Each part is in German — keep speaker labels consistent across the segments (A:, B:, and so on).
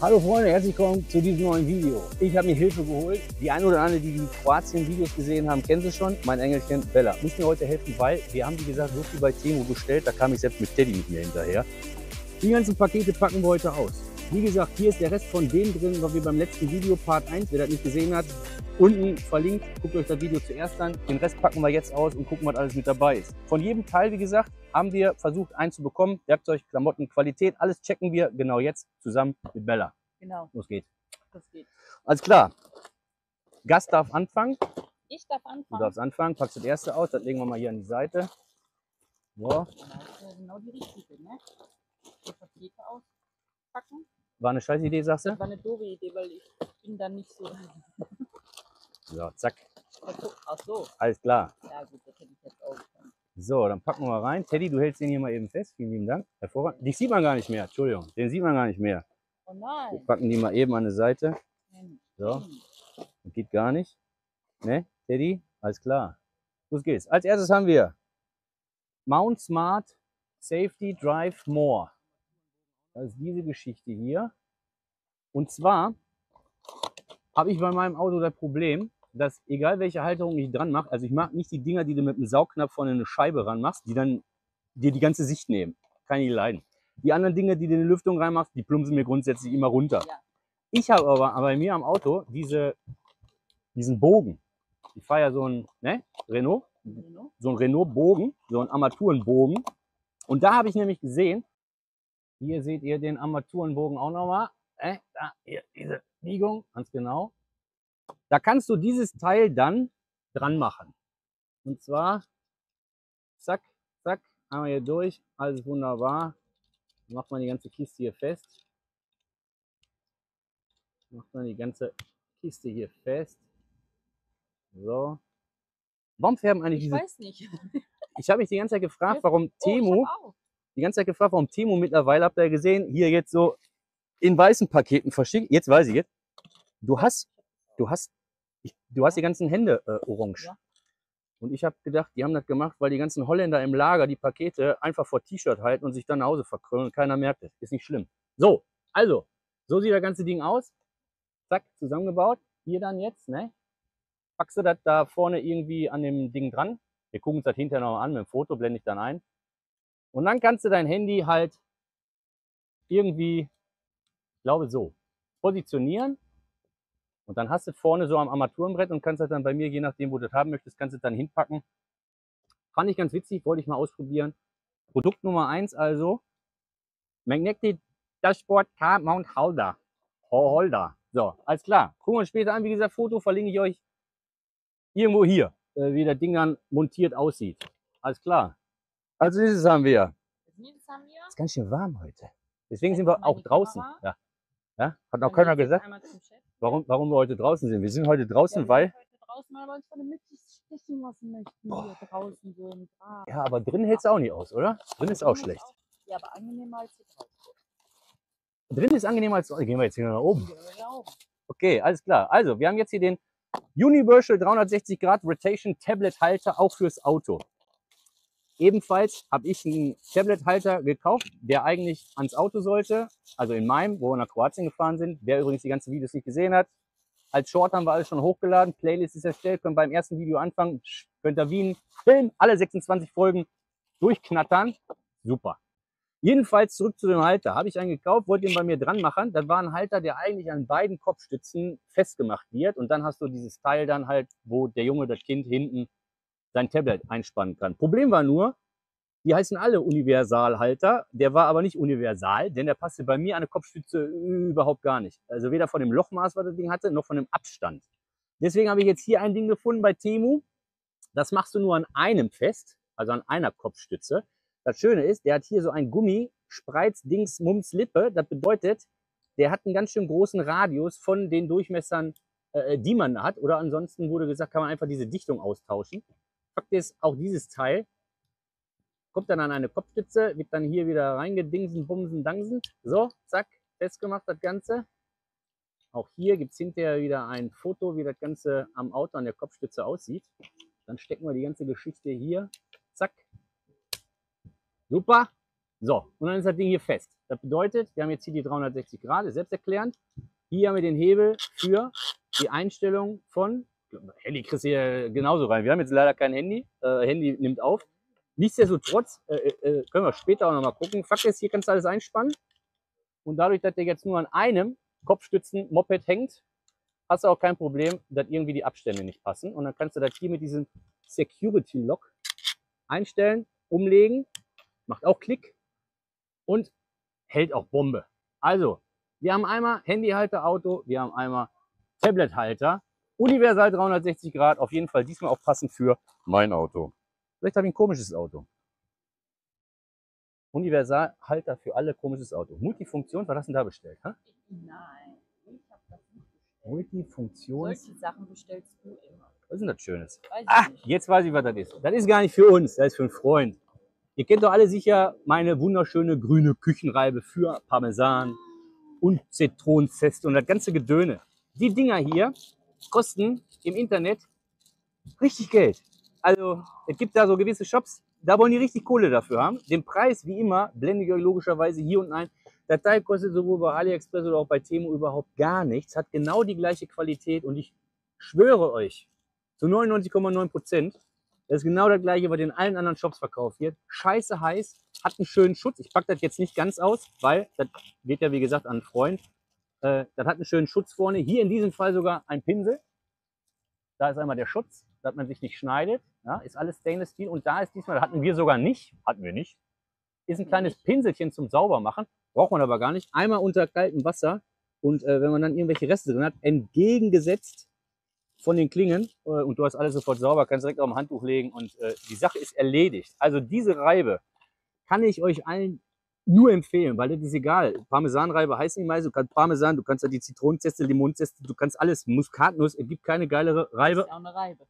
A: Hallo Freunde, herzlich willkommen zu diesem neuen Video. Ich habe mir Hilfe geholt. Die ein oder andere, die die Kroatien-Videos gesehen haben, kennen sie schon. Mein Engelchen Bella muss mir heute helfen, weil wir haben, wie gesagt, so viel bei Temu bestellt. Da kam ich selbst mit Teddy mit mir hinterher. Die ganzen Pakete packen wir heute aus. Wie gesagt, hier ist der Rest von dem drin, was wir beim letzten Video Part 1, wer das nicht gesehen hat, unten verlinkt. Guckt euch das Video zuerst an. Den Rest packen wir jetzt aus und gucken, was alles mit dabei ist. Von jedem Teil, wie gesagt, haben wir versucht, einen zu bekommen. Werkzeug, Klamotten, Qualität, alles checken wir genau jetzt zusammen mit Bella.
B: Genau.
A: Los geht's.
B: Das geht.
A: Alles klar. Gast darf anfangen.
B: Ich darf anfangen.
A: Du darfst anfangen. Packst das erste aus. Das legen wir mal hier an die Seite. So.
B: Genau die richtige, ne? Die Pakete auspacken.
A: War eine scheiß Idee, sagst du?
B: Das war eine doofe Idee, weil ich bin dann nicht so.
A: So, zack.
B: Ach so.
A: Alles klar.
B: Ja gut, das hätte ich jetzt auch schon.
A: So, dann packen wir mal rein. Teddy, du hältst den hier mal eben fest. Vielen lieben Dank. Hervorragend. Dich sieht man gar nicht mehr. Entschuldigung. Den sieht man gar nicht mehr.
B: Oh nein.
A: Wir packen die mal eben an die Seite.
B: Mensch.
A: So. Das geht gar nicht. Ne, Teddy? Alles klar. Los geht's. Als erstes haben wir Mount Smart Safety Drive More. Das ist diese Geschichte hier. Und zwar habe ich bei meinem Auto das Problem, dass egal welche Halterung ich dran mache, also ich mag nicht die Dinger, die du mit einem Saugnapf vorne eine Scheibe ranmachst, die dann dir die ganze Sicht nehmen. Kann ich nicht leiden. Die anderen Dinge, die du in die Lüftung reinmachst, die plumpsen mir grundsätzlich immer runter.
B: Ja.
A: Ich habe aber bei mir am Auto diesen Bogen. Ich fahre ja so ein Renault, so ein Renault-Bogen, so ein Armaturenbogen. Und da habe ich nämlich gesehen, hier seht ihr den Armaturenbogen auch nochmal. Da, hier, diese Biegung, ganz genau. Da kannst du dieses Teil dann dran machen. Und zwar, zack, zack, einmal hier durch, alles wunderbar. Dann macht man die ganze Kiste hier fest. Macht man die ganze Kiste hier fest. So. Warum färben eigentlich diese...
B: Ich weiß nicht.
A: Ich habe mich die ganze Zeit gefragt, warum Temu...
B: Oh,
A: die ganze Zeit gefragt, warum Temu mittlerweile, habt ihr gesehen, hier jetzt so in weißen Paketen verschickt. Jetzt weiß ich jetzt. Du hast die ganzen Hände orange.
B: Ja.
A: Und ich habe gedacht, die haben das gemacht, weil die ganzen Holländer im Lager die Pakete einfach vor T-Shirt halten und sich dann nach Hause verkrümmeln und keiner merkt es. Ist nicht schlimm. So, also, so sieht das ganze Ding aus. Zack, zusammengebaut. Hier dann jetzt, ne? Packst du das da vorne irgendwie an dem Ding dran. Wir gucken uns das hinterher noch mal an, mit dem Foto blende ich dann ein. Und dann kannst du dein Handy halt irgendwie, ich glaube so, positionieren. Und dann hast du vorne so am Armaturenbrett und kannst das dann bei mir, je nachdem, wo du das haben möchtest, kannst du das dann hinpacken. Fand ich ganz witzig, wollte ich mal ausprobieren. Produkt Nummer 1 also, Magnetic Dashboard Car Mount Holder. So, alles klar. Gucken wir uns später an, wie gesagt, Foto verlinke ich euch irgendwo hier, wie das Ding dann montiert aussieht. Alles klar. Als nächstes haben wir. Es ist ganz schön warm heute. Deswegen sind wir auch draußen. Ja. Ja? Hat noch keiner gesagt, warum wir heute draußen sind. Wir sind heute draußen, weil...
B: weil uns von der Mütze stechen lassen möchten. Hier draußen so im Gras.
A: Ja, aber drin hält es auch nicht aus, oder? Drin ist auch schlecht.
B: Ja, aber angenehmer als hier draußen.
A: Drin ist angenehmer als... Gehen wir jetzt hier nach oben. Okay, alles klar. Also, wir haben jetzt hier den Universal 360 Grad Rotation Tablet Halter, auch fürs Auto. Ebenfalls habe ich einen Tablet-Halter gekauft, der eigentlich ans Auto sollte, also in meinem, wo wir nach Kroatien gefahren sind. Wer übrigens die ganzen Videos nicht gesehen hat, als Short haben wir alles schon hochgeladen, Playlist ist erstellt, könnt beim ersten Video anfangen, könnt ihr wie ein Film alle 26 Folgen durchknattern. Super. Jedenfalls zurück zu dem Halter. Habe ich einen gekauft, wollte den bei mir dran machen. Das war ein Halter, der eigentlich an beiden Kopfstützen festgemacht wird. Und dann hast du dieses Teil dann halt, wo der Junge, das Kind hinten sein Tablet einspannen kann. Problem war nur, die heißen alle Universalhalter. Der war aber nicht universal, denn der passte bei mir an der Kopfstütze überhaupt gar nicht. Also weder von dem Lochmaß, was das Ding hatte, noch von dem Abstand. Deswegen habe ich jetzt hier ein Ding gefunden bei Temu. Das machst du nur an einem fest, also an einer Kopfstütze. Das Schöne ist, der hat hier so ein Gummi, Spreiz, Dings, Mums, Lippe. Das bedeutet, der hat einen ganz schön großen Radius von den Durchmessern, die man hat. Oder ansonsten wurde gesagt, kann man einfach diese Dichtung austauschen. Fakt ist, auch dieses Teil kommt dann an eine Kopfstütze, wird dann hier wieder reingedingsen, bumsen, dangsen. So, zack, festgemacht das Ganze. Auch hier gibt es hinterher wieder ein Foto, wie das Ganze am Auto an der Kopfstütze aussieht. Dann stecken wir die ganze Geschichte hier. Zack. Super. So, und dann ist das Ding hier fest. Das bedeutet, wir haben jetzt hier die 360 Grad, ist selbsterklärend. Hier haben wir den Hebel für die Einstellung von, Handy kriegst du hier genauso rein. Wir haben jetzt leider kein Handy. Handy nimmt auf. Nichtsdestotrotz können wir später auch nochmal gucken. Fakt ist, hier kannst du alles einspannen. Und dadurch, dass der jetzt nur an einem Kopfstützen-Moped hängt, hast du auch kein Problem, dass irgendwie die Abstände nicht passen. Und dann kannst du das hier mit diesem Security Lock einstellen, umlegen, macht auch Klick und hält auch Bombe. Also, wir haben einmal Handyhalter Auto, wir haben einmal Tablethalter, universal 360 Grad, auf jeden Fall diesmal auch passend für mein Auto. Vielleicht habe ich ein komisches Auto. Universalhalter für alle, komisches Auto. Multifunktion, was hast du denn da bestellt? Ha?
B: Nein, ich habe das nicht bestellt.
A: Multifunktion.
B: Solche Sachen bestellst du immer.
A: Was ist denn das Schönes?
B: Weiß ich
A: Ah,
B: nicht.
A: jetzt weiß ich, was das ist. Das ist gar nicht für uns, das ist für einen Freund. Ihr kennt doch alle sicher meine wunderschöne grüne Küchenreibe für Parmesan und Zitronenzeste und das ganze Gedöne. Die Dinger hier kosten im Internet richtig Geld. Also es gibt da so gewisse Shops, da wollen die richtig Kohle dafür haben. Den Preis, wie immer, blende ich euch logischerweise hier unten ein. Das Teil kostet sowohl bei AliExpress oder auch bei Temu überhaupt gar nichts, hat genau die gleiche Qualität und ich schwöre euch, zu 99,9%, das ist genau das gleiche, was in allen anderen Shops verkauft wird. Scheiße heiß, hat einen schönen Schutz. Ich packe das jetzt nicht ganz aus, weil das geht ja wie gesagt an einen Freund. Das hat einen schönen Schutz vorne. Hier in diesem Fall sogar ein Pinsel. Da ist einmal der Schutz, dass man sich nicht schneidet. Ja, ist alles Stainless Steel. Und da ist diesmal, das hatten wir sogar nicht, ist ein kleines Pinselchen zum Saubermachen. Braucht man aber gar nicht. Einmal unter kaltem Wasser. Und wenn man dann irgendwelche Reste drin hat, entgegengesetzt von den Klingen und du hast alles sofort sauber, kannst direkt auf dem Handtuch legen und die Sache ist erledigt. Also diese Reibe kann ich euch allen nur empfehlen, weil das ist egal. Parmesanreibe heißt nicht mal, du kannst Parmesan, du kannst ja die Zitronenzeste, Limonenzeste, du kannst alles, Muskatnuss, es gibt keine geilere Reibe.
B: Ist ja auch eine Reibe.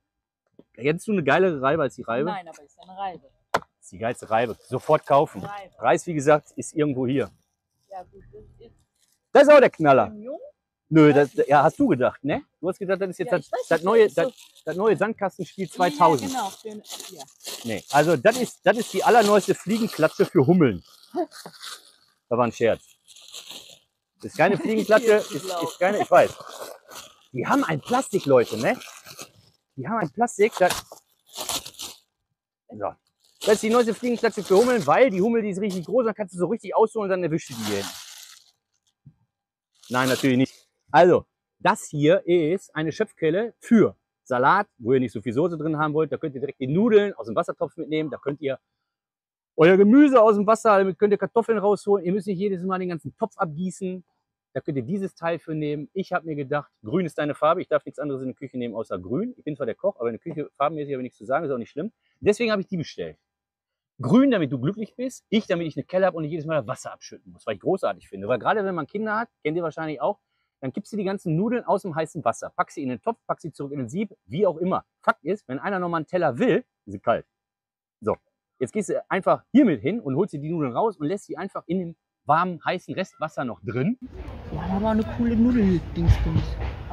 A: Kennst du eine geilere Reibe als die Reibe?
B: Nein, aber ist ja eine Reibe.
A: Das ist die geilste Reibe. Sofort kaufen.
B: Reibe.
A: Preis, wie gesagt, ist irgendwo hier.
B: Ja gut, das ist
A: Das ist auch der Knaller.
B: Premium.
A: Nö, das, ja, hast du gedacht, ne? Du hast gedacht, das ist jetzt
B: Ja, ich weiß
A: das
B: nicht,
A: neue,
B: das ist
A: das neue Sandkastenspiel 2000.
B: Ja, genau. Ja.
A: Nee, also das ist die allerneueste Fliegenklatsche für Hummeln. Das war ein Scherz. Das ist keine Fliegenklatsche, ist keine, ich weiß. Die haben ein Plastik, Leute, ne? Die haben ein Plastik, so. Das ist die neueste Fliegenklatsche für Hummeln, weil die Hummel, die ist richtig groß, dann kannst du so richtig ausholen und dann erwischst du die hier. Nein, natürlich nicht. Also, das hier ist eine Schöpfkelle für Salat, wo ihr nicht so viel Soße drin haben wollt. Da könnt ihr direkt die Nudeln aus dem Wassertopf mitnehmen. Da könnt ihr euer Gemüse aus dem Wasser, damit könnt ihr Kartoffeln rausholen. Ihr müsst nicht jedes Mal den ganzen Topf abgießen. Da könnt ihr dieses Teil für nehmen. Ich habe mir gedacht, grün ist deine Farbe. Ich darf nichts anderes in der Küche nehmen außer grün. Ich bin zwar der Koch, aber in der Küche farbenmäßig habe ich nichts zu sagen. Ist auch nicht schlimm. Deswegen habe ich die bestellt. Grün, damit du glücklich bist. Ich, damit ich eine Kelle habe und nicht jedes Mal Wasser abschütten muss, weil ich großartig finde. Weil gerade wenn man Kinder hat, kennt ihr wahrscheinlich auch, dann gibst du die ganzen Nudeln aus dem heißen Wasser. Pack sie in den Topf, pack sie zurück in den Sieb, wie auch immer. Fakt ist, wenn einer nochmal einen Teller will, ist sie kalt. So, jetzt gehst du einfach hier mit hin und holst dir die Nudeln raus und lässt sie einfach in dem warmen, heißen Restwasser noch drin.
B: Wir haben aber eine coole Nudeldingsbums.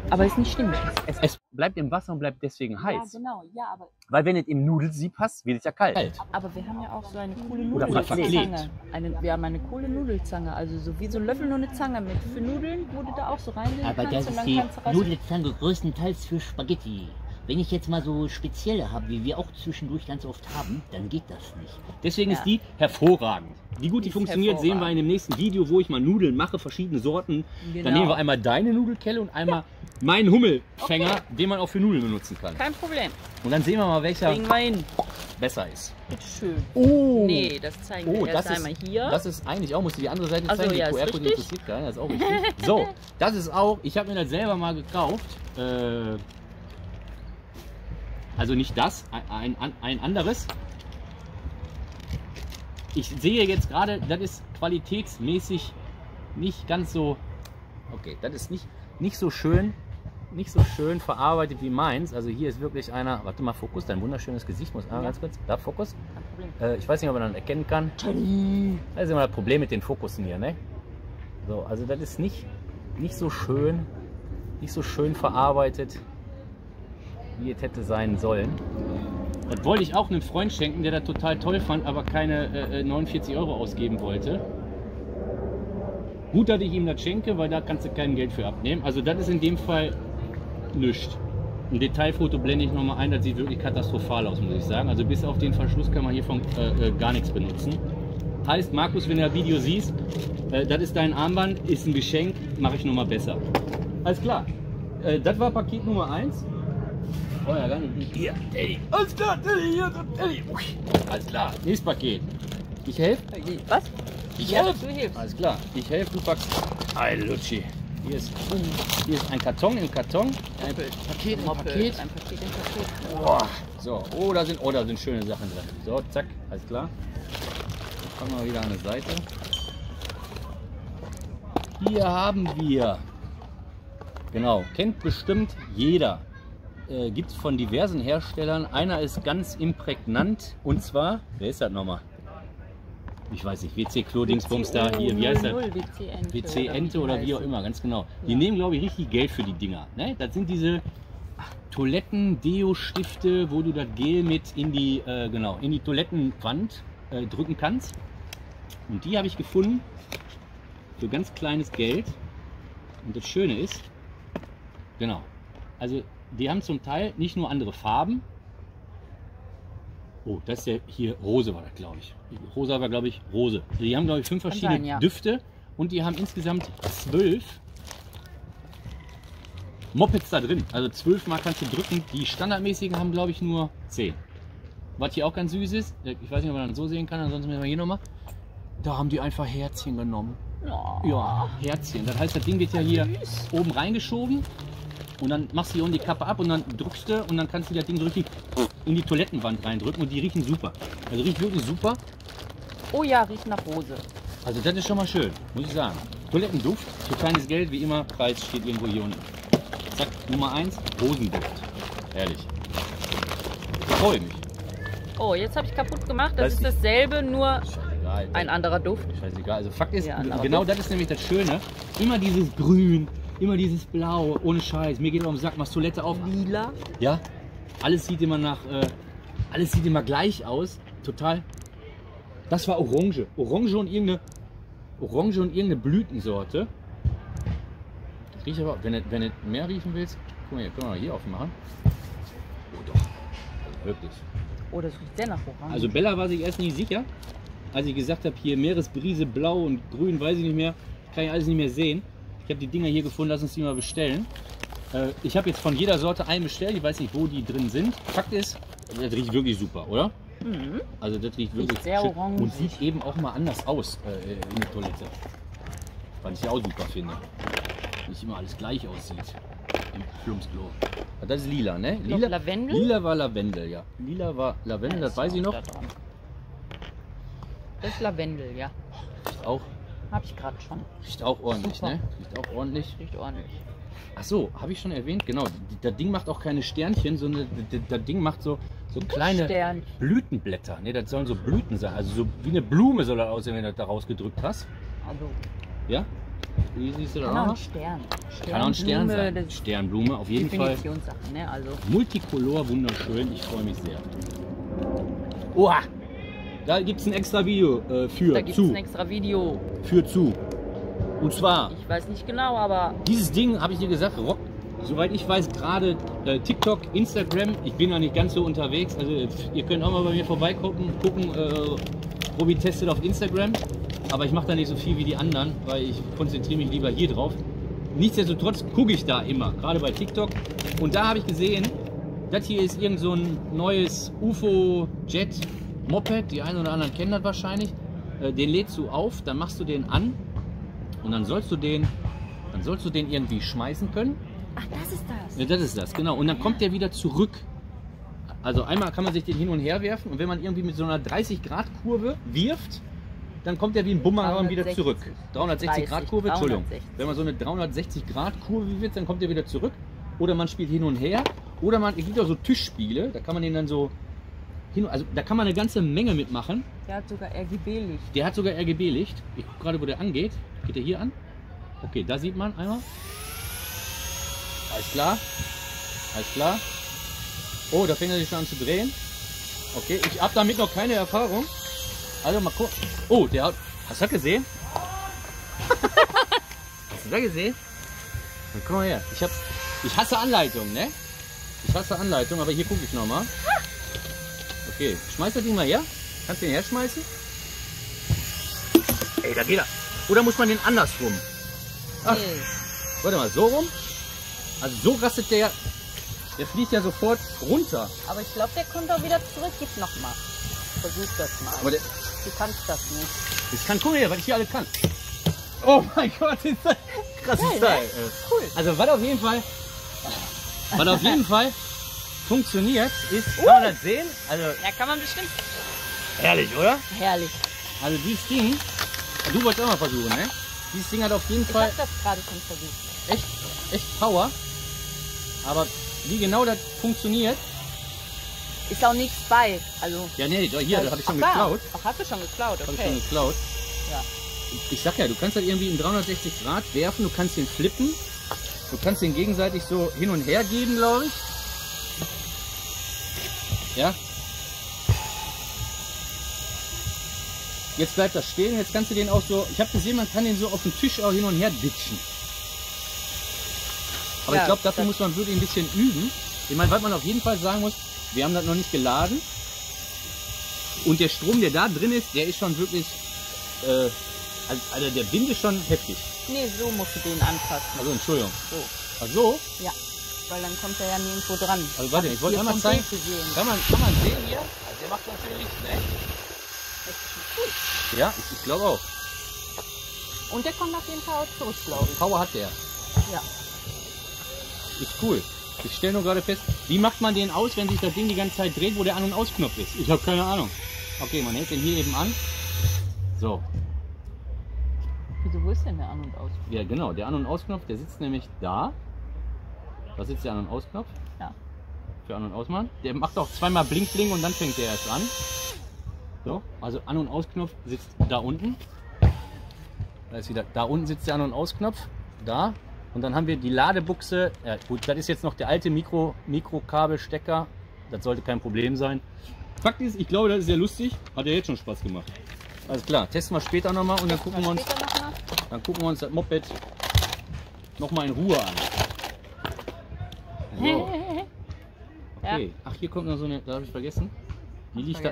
B: Aber ist nicht schlimm.
A: Es bleibt im Wasser und bleibt deswegen heiß.
B: Ja, genau. Ja, aber,
A: Weil wenn es im Nudelsieb hast, wird es ja kalt.
B: aber wir haben ja auch so eine coole
A: Oder verklebt.
B: Nudelzange. Wir haben eine coole Nudelzange. Also so wie so ein Löffel nur eine Zange mit. Für Nudeln, wo du da auch so reinlegen
C: Aber
B: kannst.
C: das
B: Und
C: ist
B: dann
C: die
B: kannst du raus.
C: Nudelzange größtenteils für Spaghetti. Wenn ich jetzt mal so spezielle habe, wie wir auch zwischendurch ganz oft haben, dann geht das nicht.
A: Deswegen
B: Ja.
A: ist die hervorragend. Wie gut die
B: Ist
A: funktioniert, sehen wir
B: hervorragend.
A: in dem nächsten Video, wo ich mal Nudeln mache, verschiedene Sorten.
B: Genau.
A: Dann nehmen wir einmal deine Nudelkelle und einmal meinen Hummelfänger, den man auch für Nudeln benutzen kann.
B: Kein Problem.
A: Und dann sehen wir mal, welcher
B: Kriegen wir hin.
A: besser ist.
B: Bitte schön.
A: Oh,
B: Nee, das zeigen wir erst einmal hier.
A: das ist eigentlich auch, musst du die andere Seite
B: Ach so,
A: zeigen,
B: ja,
A: die
B: ist
A: QR-Code
B: richtig.
A: interessiert keiner, das ist auch richtig. So, das ist auch, ich habe mir das selber mal gekauft. Also nicht das, ein anderes. Ich sehe jetzt gerade, das ist qualitätsmäßig nicht ganz so, okay, das ist nicht so schön verarbeitet wie meins. Also hier ist wirklich einer, warte mal, Fokus, dein wunderschönes Gesicht, muss einmal ganz kurz, da Fokus.
B: Kein Problem.
A: Ich weiß nicht, ob man dann erkennen kann. Das ist immer das Problem mit den Fokussen hier, ne? So, also das ist nicht so schön verarbeitet, wie es hätte sein sollen. Das wollte ich auch einem Freund schenken, der das total toll fand, aber keine 49 € ausgeben wollte. Gut, dass ich ihm das schenke, weil da kannst du kein Geld für abnehmen. Also das ist in dem Fall nichts. Ein Detailfoto blende ich nochmal ein, das sieht wirklich katastrophal aus, muss ich sagen. Also bis auf den Verschluss kann man hiervon gar nichts benutzen. Heißt, Markus, wenn du das Video siehst, das ist dein Armband, ist ein Geschenk, mache ich nochmal besser. Alles klar. Das war Paket Nummer 1. Oh ja, gar nicht. Hier, Teddy. Alles klar, Teddy, hier, Teddy. Alles klar, nächstes Paket. Ich helfe?
B: Was?
A: Ich
B: Ja,
A: helfe.
B: du hilfst.
A: Alles klar, ich helfe, du packst. Ei, Lutschi. Hier ist ein Karton im Karton. Ein Paket im Paket.
B: Ein Paket im Paket.
A: Boah. So, oh, da sind schöne Sachen drin. So, zack, alles klar. Dann fangen wir wieder an der Seite. Hier haben wir, genau, kennt bestimmt jeder. Gibt es von diversen Herstellern. Einer ist ganz imprägnant und zwar, wer ist das nochmal? Ich weiß nicht, WC Klo-Dingsbums da, hier, wie heißt das? WC Ente oder wie auch immer, ganz genau. Die
B: Ja.
A: nehmen, glaube ich, richtig Geld für die Dinger. Ne? Das sind diese Toiletten-Deo-Stifte, wo du das Gel mit in die Toilettenwand drücken kannst. Und die habe ich gefunden für ganz kleines Geld. Und das Schöne ist, genau, also die haben zum Teil nicht nur andere Farben. Oh, das ist ja hier Rose war das, glaube ich. Rosa war, glaube ich, Rose. Die haben, glaube ich, 5 verschiedene
B: sein, ja.
A: Düfte und die haben insgesamt 12 Mopeds da drin. Also 12 Mal kannst du drücken. Die standardmäßigen haben, glaube ich, nur 10. Was hier auch ganz süß ist, ich weiß nicht, ob man das so sehen kann, ansonsten müssen wir hier nochmal. Da haben die einfach Herzchen genommen.
B: Oh.
A: Ja, Herzchen. Das heißt, das Ding wird ja hier oben reingeschoben und dann machst du hier unten die Kappe ab und dann drückst du und dann kannst du das Ding so richtig in die Toilettenwand reindrücken und die riechen super. Also riecht wirklich super.
B: Oh ja, riecht nach Rose.
A: Also das ist schon mal schön, muss ich sagen. Toilettenduft für kleines Geld, wie immer, Preis steht irgendwo hier unten. Zack, Nummer 1, Rosenduft. Herrlich. Ich freue mich.
B: Oh, jetzt habe ich kaputt gemacht.
A: Das
B: Das ist
A: ist-
B: dasselbe, nur
A: Scheißegal.
B: ein anderer Duft.
A: Scheißegal. Also Fakt ist,
B: Ja, anderer
A: genau
B: Duft.
A: das ist nämlich das Schöne. Immer dieses Grün, immer dieses Blau, ohne Scheiß. Mir geht es auf den Sack, machst Toilette auf.
B: Lila.
A: Ja, alles sieht immer alles sieht immer gleich aus. Total. Das war Orange. Orange und irgendeine Blütensorte. Das riecht aber, wenn du mehr riechen willst, guck mal hier, können wir mal hier aufmachen. Oh doch, also wirklich.
B: Oh, das riecht sehr nach Orange.
A: Also Bella war sich erst nicht sicher, als ich gesagt habe, hier Meeresbrise, Blau und Grün, weiß ich nicht mehr, kann ich alles nicht mehr sehen. Ich habe die Dinger hier gefunden, lass uns die mal bestellen. Ich habe jetzt von jeder Sorte einen bestellt, ich weiß nicht, wo die drin sind. Fakt ist, das riecht wirklich super, oder?
B: Mhm.
A: Also das riecht wirklich
B: sehr
A: schön
B: orangig.
A: und sieht eben auch mal anders aus in der Toilette. Was ich ja auch super finde. Nicht immer alles gleich aussieht im Plumpsklo. Das ist lila, ne?
B: Noch Lavendel?
A: Lila war Lavendel, ja. Lila war Lavendel, das weiß ich noch.
B: Da dran. Das ist Lavendel, ja.
A: Riecht
B: Habe ich gerade schon.
A: auch ordentlich,
B: Super.
A: ne? Riecht auch ordentlich.
B: Riecht ordentlich.
A: Ach so, habe ich schon erwähnt, genau. Das Ding macht auch keine Sternchen, sondern das Ding macht so kleine
B: Stern.
A: Blütenblätter. Ne, das sollen so Blüten sein. Also so wie eine Blume soll das aussehen, wenn du das da rausgedrückt hast.
B: Also,
A: Ja? Wie siehst du da
B: kann auch
A: noch?
B: ein Stern.
A: Kann auch ein Stern
B: Sternblume,
A: sein.
B: das ist
A: Sternblume, auf jeden Fall.
B: Definitionssache, ne? Also,
A: Multicolor, wunderschön. Ich freue mich sehr. Oha! Da gibt es ein extra Video
B: da
A: für
B: gibt es
A: zu.
B: ein extra Video.
A: Und zwar,
B: Ich weiß nicht genau, aber
A: dieses Ding, habe ich dir gesagt, rockt, soweit ich weiß, gerade TikTok, Instagram. Ich bin noch nicht ganz so unterwegs. Also ihr könnt auch mal bei mir vorbeigucken. Robi testet auf Instagram. Aber ich mache da nicht so viel wie die anderen, weil ich konzentriere mich lieber hier drauf. Nichtsdestotrotz gucke ich da immer, gerade bei TikTok. Und da habe ich gesehen, das hier ist irgend so ein neues UFO-Jet-Moped. Die einen oder anderen kennen das wahrscheinlich. Den lädst du auf, dann machst du den an und dann sollst du den irgendwie schmeißen können.
B: ach, das ist das.
A: Ja, das ist das, genau. Und dann kommt der wieder zurück. Also einmal kann man sich den hin und her werfen und wenn man irgendwie mit so einer 30-Grad-Kurve wirft, dann kommt der wie ein Bumerang wieder
B: 360.
A: zurück. 360-Grad-Kurve, Entschuldigung.
B: 360.
A: Wenn man so eine 360-Grad-Kurve wirft, dann kommt der wieder zurück. Oder man spielt hin und her. Oder es gibt auch so Tischspiele, da kann man den dann so also da kann man eine ganze Menge mitmachen.
B: Der hat sogar RGB-Licht.
A: Der hat sogar RGB-Licht. Ich gucke gerade, wo der angeht. Geht der hier an? Okay, da sieht man einmal. Alles klar. Alles klar. Oh, da fängt er sich schon an zu drehen. Okay, ich habe damit noch keine Erfahrung. Also mal gucken. Oh, der hat. Hast du das gesehen? du da gesehen? Dann komm mal her. Ich hasse Anleitung, ne? Ich hasse Anleitung, aber hier gucke ich nochmal. Okay, schmeiß das Ding mal her. Kannst du den herschmeißen? Ey, da geht er. Oder muss man den andersrum? Ach,
B: Nee.
A: warte mal, so rum? Also so rastet der fliegt ja sofort runter.
B: Aber ich glaube, der kommt auch wieder zurück. Gib noch mal. Versuch das mal.
A: Aber der,
B: Du kannst das nicht.
A: ich kann, guck mal her, was ich hier alles kann. Oh mein Gott, ist das krasses
B: Geil, ne?
A: Teil.
B: Cool.
A: Also was auf jeden Fall funktioniert, ist, kann man das sehen? Also
B: Ja, kann man bestimmt.
A: herrlich, oder?
B: Herrlich.
A: Also dieses Ding, du wolltest auch mal versuchen, ne? Dieses Ding hat auf jeden
B: Ich
A: Fall
B: hab das gerade schon versucht.
A: echt Power. Aber wie genau das funktioniert,
B: Ist auch nichts bei. Also.
A: ja nee, hier, das habe ich schon
B: Ach,
A: geklaut.
B: Ach, hast du schon geklaut,
A: Habe ich schon
B: okay.
A: geklaut.
B: Ja.
A: Ich sag ja, du kannst das irgendwie in 360 Grad werfen, du kannst den flippen, du kannst den gegenseitig so hin und her geben, glaube ich. Ja. Jetzt bleibt das stehen, jetzt kannst du den auch so, ich habe gesehen, man kann den so auf dem Tisch auch hin und her ditchen. Aber
B: Ja,
A: ich glaube, dafür
B: das-
A: muss man wirklich ein bisschen üben. Ich meine, was man auf jeden Fall sagen muss, wir haben das noch nicht geladen. Und der Strom, der da drin ist, der ist schon wirklich, also der Wind ist schon heftig.
B: Nee, so musst du den anfassen.
A: Also Entschuldigung.
B: So.
A: Ach so?
B: Ja. Weil dann kommt er ja nirgendwo dran.
A: Also warte, ich wollte
B: Hier
A: einmal
B: vom
A: zeigen.
B: Bild gesehen.
A: Kann man sehen hier? Also der macht schon viel Licht, ne? Ja, ich glaube auch.
B: Und der kommt auf jeden Fall auch zurück, glaube ich.
A: Power hat der.
B: Ja.
A: Ist cool. Ich stelle nur gerade fest, wie macht man den aus, wenn sich das Ding die ganze Zeit dreht, wo der An- und Ausknopf ist? Ich habe keine Ahnung. Okay, man hält den hier eben an. So,
B: Wieso, wo ist denn der An- und Aus?
A: ja genau, der An- und Ausknopf, der sitzt nämlich da. Da sitzt der An- und Ausknopf.
B: Ja.
A: Für An- und Ausmachen. Der macht auch zweimal Blink Blink und dann fängt der erst an. So, also An- und Ausknopf sitzt da unten. Da ist wieder, da unten sitzt der An- und Ausknopf. Da. Und dann haben wir die Ladebuchse. Ja, gut, das ist jetzt noch der alte Mikrokabelstecker. Das sollte kein Problem sein. Fakt ist, ich glaube, das ist sehr lustig. Hat ja jetzt schon Spaß gemacht. Alles klar, testen wir später nochmal und dann gucken wir uns,
B: Später noch mal?
A: dann gucken wir uns das Moped nochmal in Ruhe an. So, okay. Ach, hier kommt noch so eine, da habe ich vergessen. Die liegt da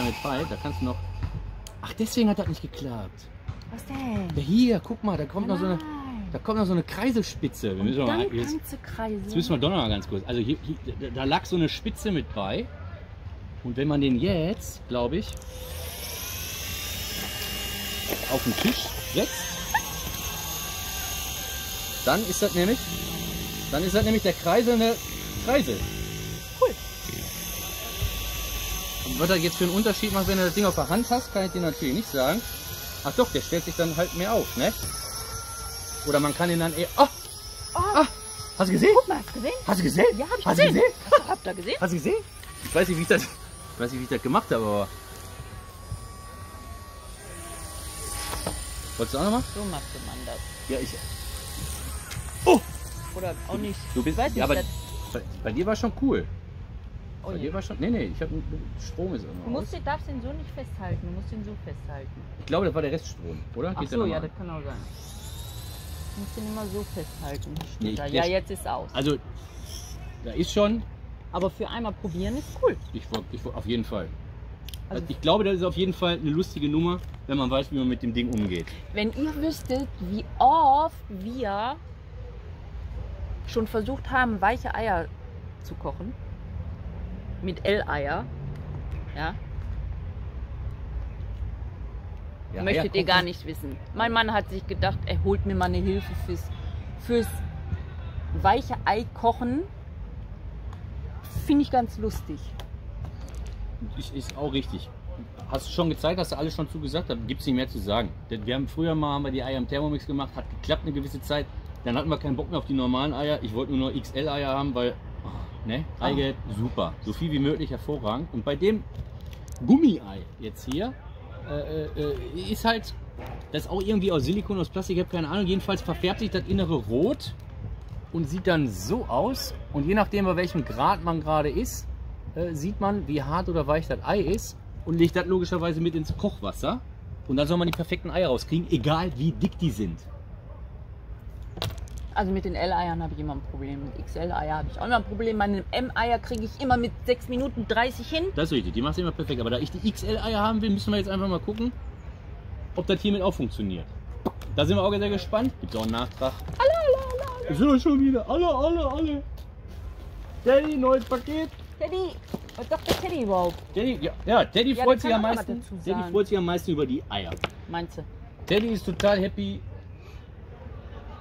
A: mit bei. Da kannst du noch. Ach, deswegen hat das nicht geklappt.
B: Was denn?
A: Ja, hier, guck mal, da kommt noch so eine.
B: Nein.
A: Da kommt noch so eine Kreiselspitze. Wir müssen
B: Und
A: mal,
B: dann
A: jetzt
B: kannst du kreisen.
A: müssen wir doch noch mal ganz kurz. Also hier, da lag so eine Spitze mit bei. Und wenn man den jetzt, glaube ich, auf den Tisch setzt, dann ist das nämlich der kreiselnde Kreisel.
B: Cool.
A: Und was er jetzt für einen Unterschied macht, wenn du das Ding auf der Hand hast, kann ich dir natürlich nicht sagen. Ach doch, der stellt sich dann halt mehr auf, ne? Oder man kann ihn dann eher. Oh! Ah! Hast du gesehen?
B: Guck mal, hast du gesehen?
A: Hast du gesehen?
B: Ja, hab ich
A: Hast du
B: gesehen.
A: gesehen?
B: Habt ihr gesehen?
A: Hast du gesehen? Ich weiß nicht, wie ich das gemacht habe, aber. Wolltest du auch nochmal?
B: So macht man das.
A: Ja, ich.
B: Oder auch nicht.
A: Du bist.
B: Ich weiß nicht,
A: ja, aber
B: das-
A: bei dir war schon cool.
B: Oh
A: Bei
B: je.
A: dir war schon. Nee, ich habe Strom ist
B: Du
A: immer.
B: musst, darfst den so nicht festhalten, du musst den so festhalten.
A: Ich glaube, das war der Reststrom, oder?
B: Ach
A: Geht der
B: so,
A: noch
B: ja,
A: mal?
B: das kann auch sein. Du musst den immer so festhalten.
A: Nee,
B: Steht da.
A: der-
B: Ja, jetzt ist aus.
A: Also, da ist schon.
B: Aber für einmal probieren ist cool.
A: Auf jeden Fall.
B: Also-
A: Ich glaube, das ist auf jeden Fall eine lustige Nummer, wenn man weiß, wie man mit dem Ding umgeht.
B: Wenn ihr wüsstet, wie oft wir schon versucht haben, weiche Eier zu kochen. Mit L-Eier. Ja.
A: Ja,
B: Möchtet
A: Eier
B: ihr gar
A: kochen-
B: nicht wissen. Mein Mann hat sich gedacht, er holt mir mal eine Hilfe fürs weiche Ei kochen. Finde ich ganz lustig.
A: Ist auch richtig. Hast du schon gezeigt, hast du alles schon zugesagt, da gibt es nicht mehr zu sagen. Denn wir haben früher mal haben wir die Eier im Thermomix gemacht, hat geklappt eine gewisse Zeit. Dann hatten wir keinen Bock mehr auf die normalen Eier. Ich wollte nur noch XL-Eier haben, weil, ne, Eigelb, super. So viel wie möglich, hervorragend. Und bei dem Gummi-Ei jetzt hier, ist halt, das ist auch irgendwie aus Silikon, aus Plastik, ich habe keine Ahnung. Jedenfalls verfärbt sich das Innere rot und sieht dann so aus. Und je nachdem, bei welchem Grad man gerade ist, sieht man, wie hart oder weich das Ei ist und legt das logischerweise mit ins Kochwasser. Und dann soll man die perfekten Eier rauskriegen, egal wie dick die sind.
B: Also mit den L-Eiern habe ich immer ein Problem. Mit XL-Eier habe ich auch immer ein Problem. Meine M-Eier kriege ich immer mit 6 Minuten 30 hin.
D: Das ist richtig, die machst du immer perfekt. Aber da ich die XL-Eier haben will, müssen wir jetzt einfach mal gucken, ob das hiermit auch funktioniert. Da sind wir auch sehr gespannt. Gibt auch einen Nachtrag. Alle. Ich will schon wieder. Alle. Teddy, neues Paket.
B: Teddy, was sagt der Teddy überhaupt?
D: Teddy, ja, Teddy
B: Ja,
D: freut
B: der
D: sich
B: kann
D: am
B: auch was
D: meisten.
B: dazu
D: Teddy
B: sagen.
D: freut sich am meisten über die Eier.
B: Meinst du?
D: Teddy ist total happy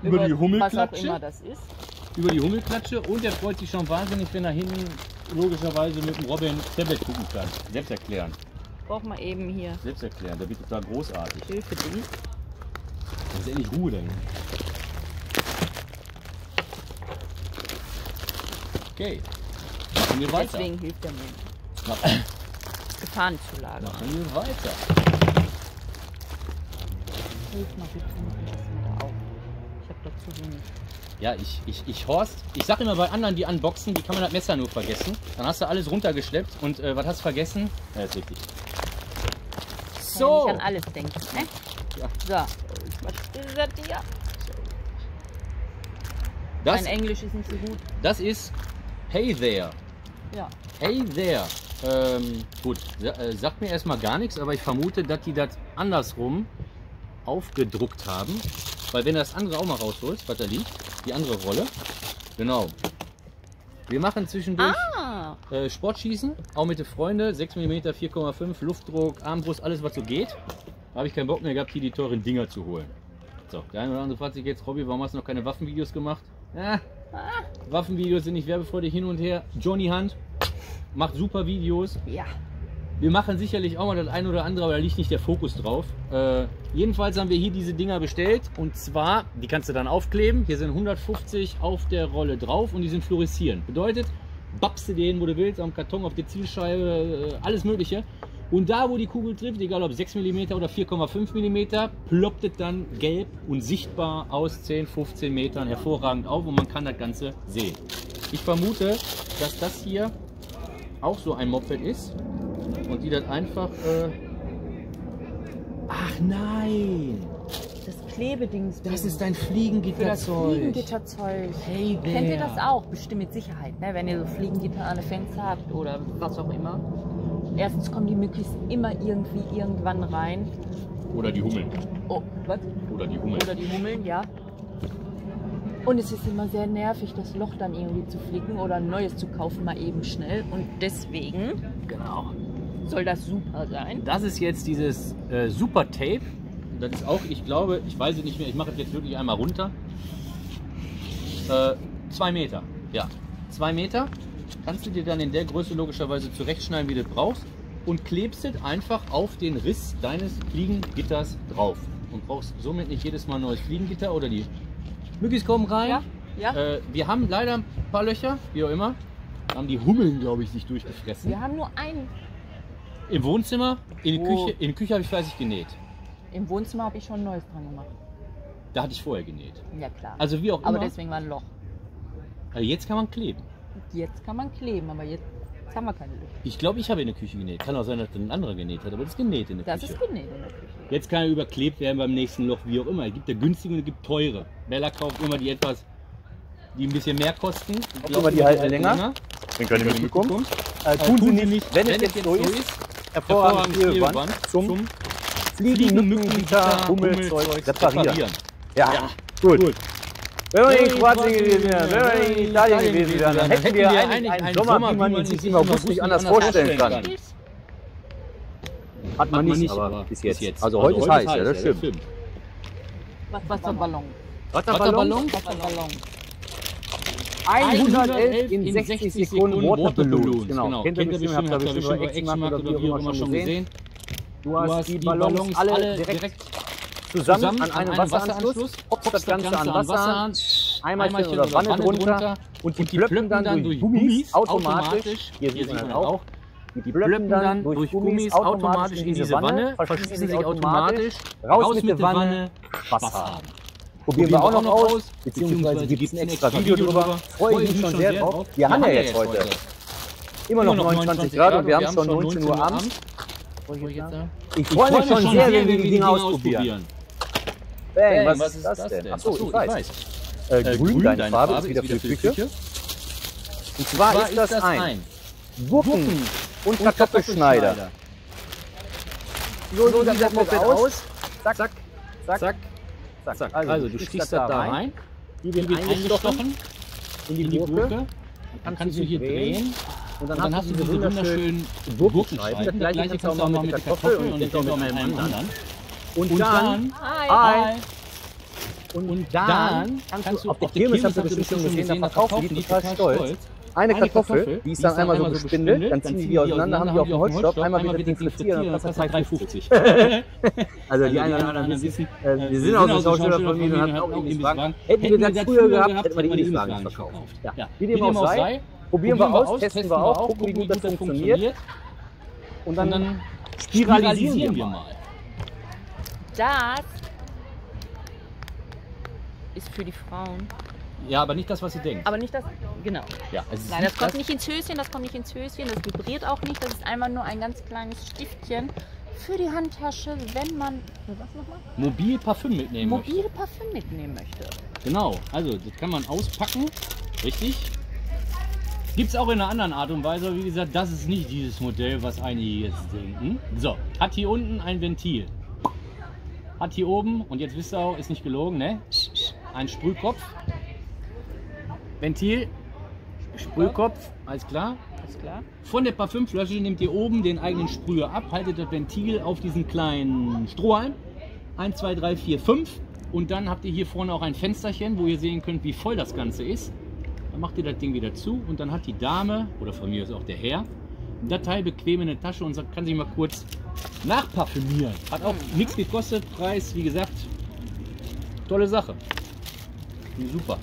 D: über die
B: Was auch
D: Hummelklatsche.
B: immer das ist.
D: Über die Hummelklatsche und er freut sich schon wahnsinnig, wenn er hinten logischerweise mit dem Robin Tablet gucken kann. Selbst erklären.
B: Brauch mal eben hier
D: Selbst erklären, der wird total großartig.
B: Hilfe-Ding.
D: Das ist endlich Ruhe dahin. Okay. Machen wir weiter.
B: Deswegen hilft er mir.
D: Machen
B: Gefahrenzulage.
D: wir weiter.
B: Hilf mal bitte und lass mir da auf. Ich habe da zu wenig.
D: Ja, Horst, ich sag immer bei anderen, die unboxen, die kann man das Messer nur vergessen. Dann hast du alles runtergeschleppt und was hast du vergessen? Ja, ist richtig.
B: Kann
D: So.
B: ja nicht an alles denken, ne?
D: Ja.
B: So, was ist das hier?
D: Das,
B: Mein Englisch ist nicht so gut.
D: das ist Hey There.
B: Ja.
D: Hey there. Gut, sagt mir erstmal gar nichts, aber ich vermute, dass die das andersrum aufgedruckt haben. Weil wenn du das andere auch mal rausholst, was da liegt, die andere Rolle. Genau. Wir machen zwischendurch Sportschießen, auch mit den Freunden. 6 mm, 4,5, Luftdruck, Armbrust, alles was so geht. Da habe ich keinen Bock mehr gehabt, hier die teuren Dinger zu holen. So, der eine oder andere fragt sich jetzt, Robby, warum hast du noch keine Waffenvideos gemacht? Ja, Waffenvideos sind nicht werbefreudig hin und her. Johnny Hunt macht super Videos.
B: Ja.
D: Wir machen sicherlich auch mal das ein oder andere, aber da liegt nicht der Fokus drauf. Jedenfalls haben wir hier diese Dinger bestellt und zwar, die kannst du dann aufkleben. Hier sind 150 auf der Rolle drauf und die sind fluoreszierend. Bedeutet, babst du den, wo du willst, am Karton, auf der Zielscheibe, alles mögliche. Und da, wo die Kugel trifft, egal ob 6 mm oder 4,5 mm, ploppt es dann gelb und sichtbar aus 10, 15 Metern hervorragend auf und man kann das Ganze sehen. Ich vermute, dass das hier auch so ein Moped ist und die das einfach... Ach nein!
B: Das Klebedings.
D: Das ist dein
B: für das
D: Fliegengitterzeug.
B: Fliegengitterzeug.
D: Hey there.
B: Kennt ihr das auch? Bestimmt mit Sicherheit, ne? Wenn ihr so Fliegengitter an den Fenster habt oder was auch immer. Erstens kommen die möglichst immer irgendwie irgendwann rein.
D: Oder die Hummeln.
B: Oh, was?
D: Oder die Hummeln.
B: Oder die Hummeln, ja. Und es ist immer sehr nervig, das Loch dann irgendwie zu flicken oder ein neues zu kaufen, mal eben schnell. Und deswegen
D: Genau.
B: soll das super sein.
D: Das ist jetzt dieses Super Tape. Das ist auch, ich glaube, ich weiß es nicht mehr, ich mache es jetzt wirklich einmal runter. 2 Meter. Ja, 2 Meter. Kannst du dir dann in der Größe logischerweise zurechtschneiden, wie du brauchst. Und klebst es einfach auf den Riss deines Fliegengitters drauf. Und brauchst somit nicht jedes Mal ein neues Fliegengitter oder die Mückis kommen rein.
B: Ja, ja.
D: Wir haben leider ein paar Löcher, wie auch immer. Da haben die Hummeln, glaube ich, sich durchgefressen.
B: Wir haben nur einen.
D: Im Wohnzimmer, in der
B: Wo?
D: Küche, in der Küche habe ich fleißig genäht.
B: Im Wohnzimmer habe ich schon ein neues dran gemacht.
D: Da hatte ich vorher genäht.
B: Ja klar.
D: Also wie auch
B: Aber
D: immer.
B: deswegen war ein Loch.
D: Also jetzt kann man kleben.
B: Jetzt kann man kleben, aber jetzt haben wir keine Löcher.
D: Ich glaube, ich habe in der Küche genäht. Kann auch sein, dass ein anderer genäht hat, aber das ist genäht in der
B: Das
D: Küche.
B: ist genäht in der Küche.
D: Jetzt kann er überklebt werden beim nächsten Loch, wie auch immer. Es gibt ja günstige und es gibt teure. Bella kauft immer die etwas, die ein bisschen mehr kosten. Ich
A: immer die halten länger. Den könnt ihr
D: Wenn ihr
A: mitbekommen.
D: mitbekommt.
A: Tun Sie nicht, wenn es jetzt so ist. Hervorragend Klebeband zum Fliegen, Mückengitter, Hummelzeug reparieren. Ja, gut. Wenn wir in Kroatien gewesen wären, wenn wir in Italien gewesen wären, dann hätten wir eigentlich einen Sommer, wie man ihn sich im August nicht anders vorstellen kann. Hat man nicht, aber bis jetzt. Also heute ist heiß, ja, das stimmt.
B: Wasserballon.
A: Wasserballon?
B: Wasserballon.
A: 111 in 60 Sekunden Waterballoons.
D: Genau.
A: Genau. Kennt ihr bestimmt, habt ihr bestimmt bei Actionmarkt oder wie auch immer schon gesehen. Du hast die Ballons alle direkt zusammen an einem Wasseranschluss, popst das Ganze an Wasser an, Eimerchen oder Wanne drunter und die plöppen dann durch Gummis automatisch, hier sieht man auch, die plöppen dann durch Gummis automatisch in diese Wanne, verschließen sich automatisch, raus mit der Wanne, Spaß haben. Probieren wir auch noch aus, beziehungsweise gibt es ein extra Video drüber, freue ich mich schon sehr drauf. Wir haben ja jetzt heute immer noch 29 Grad und wir haben schon 19 Uhr abends. Ich freue mich schon sehr, wenn wir die Dinge ausprobieren. Bang, was ist das denn? Achso, ich weiß. grün, deine Farbe, ist wieder für die Küche. Und zwar ist das ein Gurken- und Kartoffelschneider. So sieht das Moped aus. Zack, zack, zack, zack.
D: Also du stichst das da rein, die wird eingestochen in die Gurke. Dann kannst du hier drehen. Und dann hast du diese wunderschönen Gurkenscheiben. Das gleiche kannst du auch machen mit der Kartoffel und ich denke auch mit einem anderen. Und dann kannst du auf der Kirmes, hast du bestimmt schon gesehen, da verkaufen die total stolz. Eine Kartoffel, die ist dann einmal so gespindelt, dann ziehen die die auseinander, haben die auf dem Holzstock, einmal wird das Ding frittiert und das kostet 3,50. Also die einen oder anderen wissen, wir sind auch so Schauspielerfamilie und hatten auch Lieblingswagen. Hätten wir das früher gehabt, hätten wir die Lieblingswagen nicht verkauft. Ja. Wie dem auch sei, probieren wir aus, testen wir auch, gucken, wie gut das funktioniert. Und dann spiralisieren wir mal.
B: Das ist für die Frauen.
D: Ja, aber nicht das, was ihr denkt.
B: Aber nicht das, genau.
D: Ja, also
B: Nein, das kommt nicht ins Höschen, das vibriert auch nicht. Das ist einfach nur ein ganz kleines Stiftchen für die Handtasche, wenn man, was nochmal?
D: Mobil Parfüm mitnehmen
B: Mobil Parfüm mitnehmen möchte.
D: Genau, also das kann man auspacken, richtig? Gibt es auch in einer anderen Art und Weise, aber wie gesagt, das ist nicht dieses Modell, was einige jetzt denken. So, hat hier unten ein Ventil. Hat hier oben, und jetzt wisst ihr auch, ist nicht gelogen, ne? Ein Sprühkopf. Ventil, Sprühkopf, alles klar.
B: Ist klar.
D: Von der Parfümflasche nehmt ihr oben den eigenen Sprüher ab, haltet das Ventil auf diesen kleinen Strohhalm. 1, 2, 3, 4, 5. Und dann habt ihr hier vorne auch ein Fensterchen, wo ihr sehen könnt, wie voll das Ganze ist. Dann macht ihr das Ding wieder zu und dann hat die Dame, oder von mir ist auch der Herr, das Teil bequem in der Tasche und kann sich mal kurz nachparfümieren. Hat auch nichts gekostet, Preis, wie gesagt, tolle Sache. Super.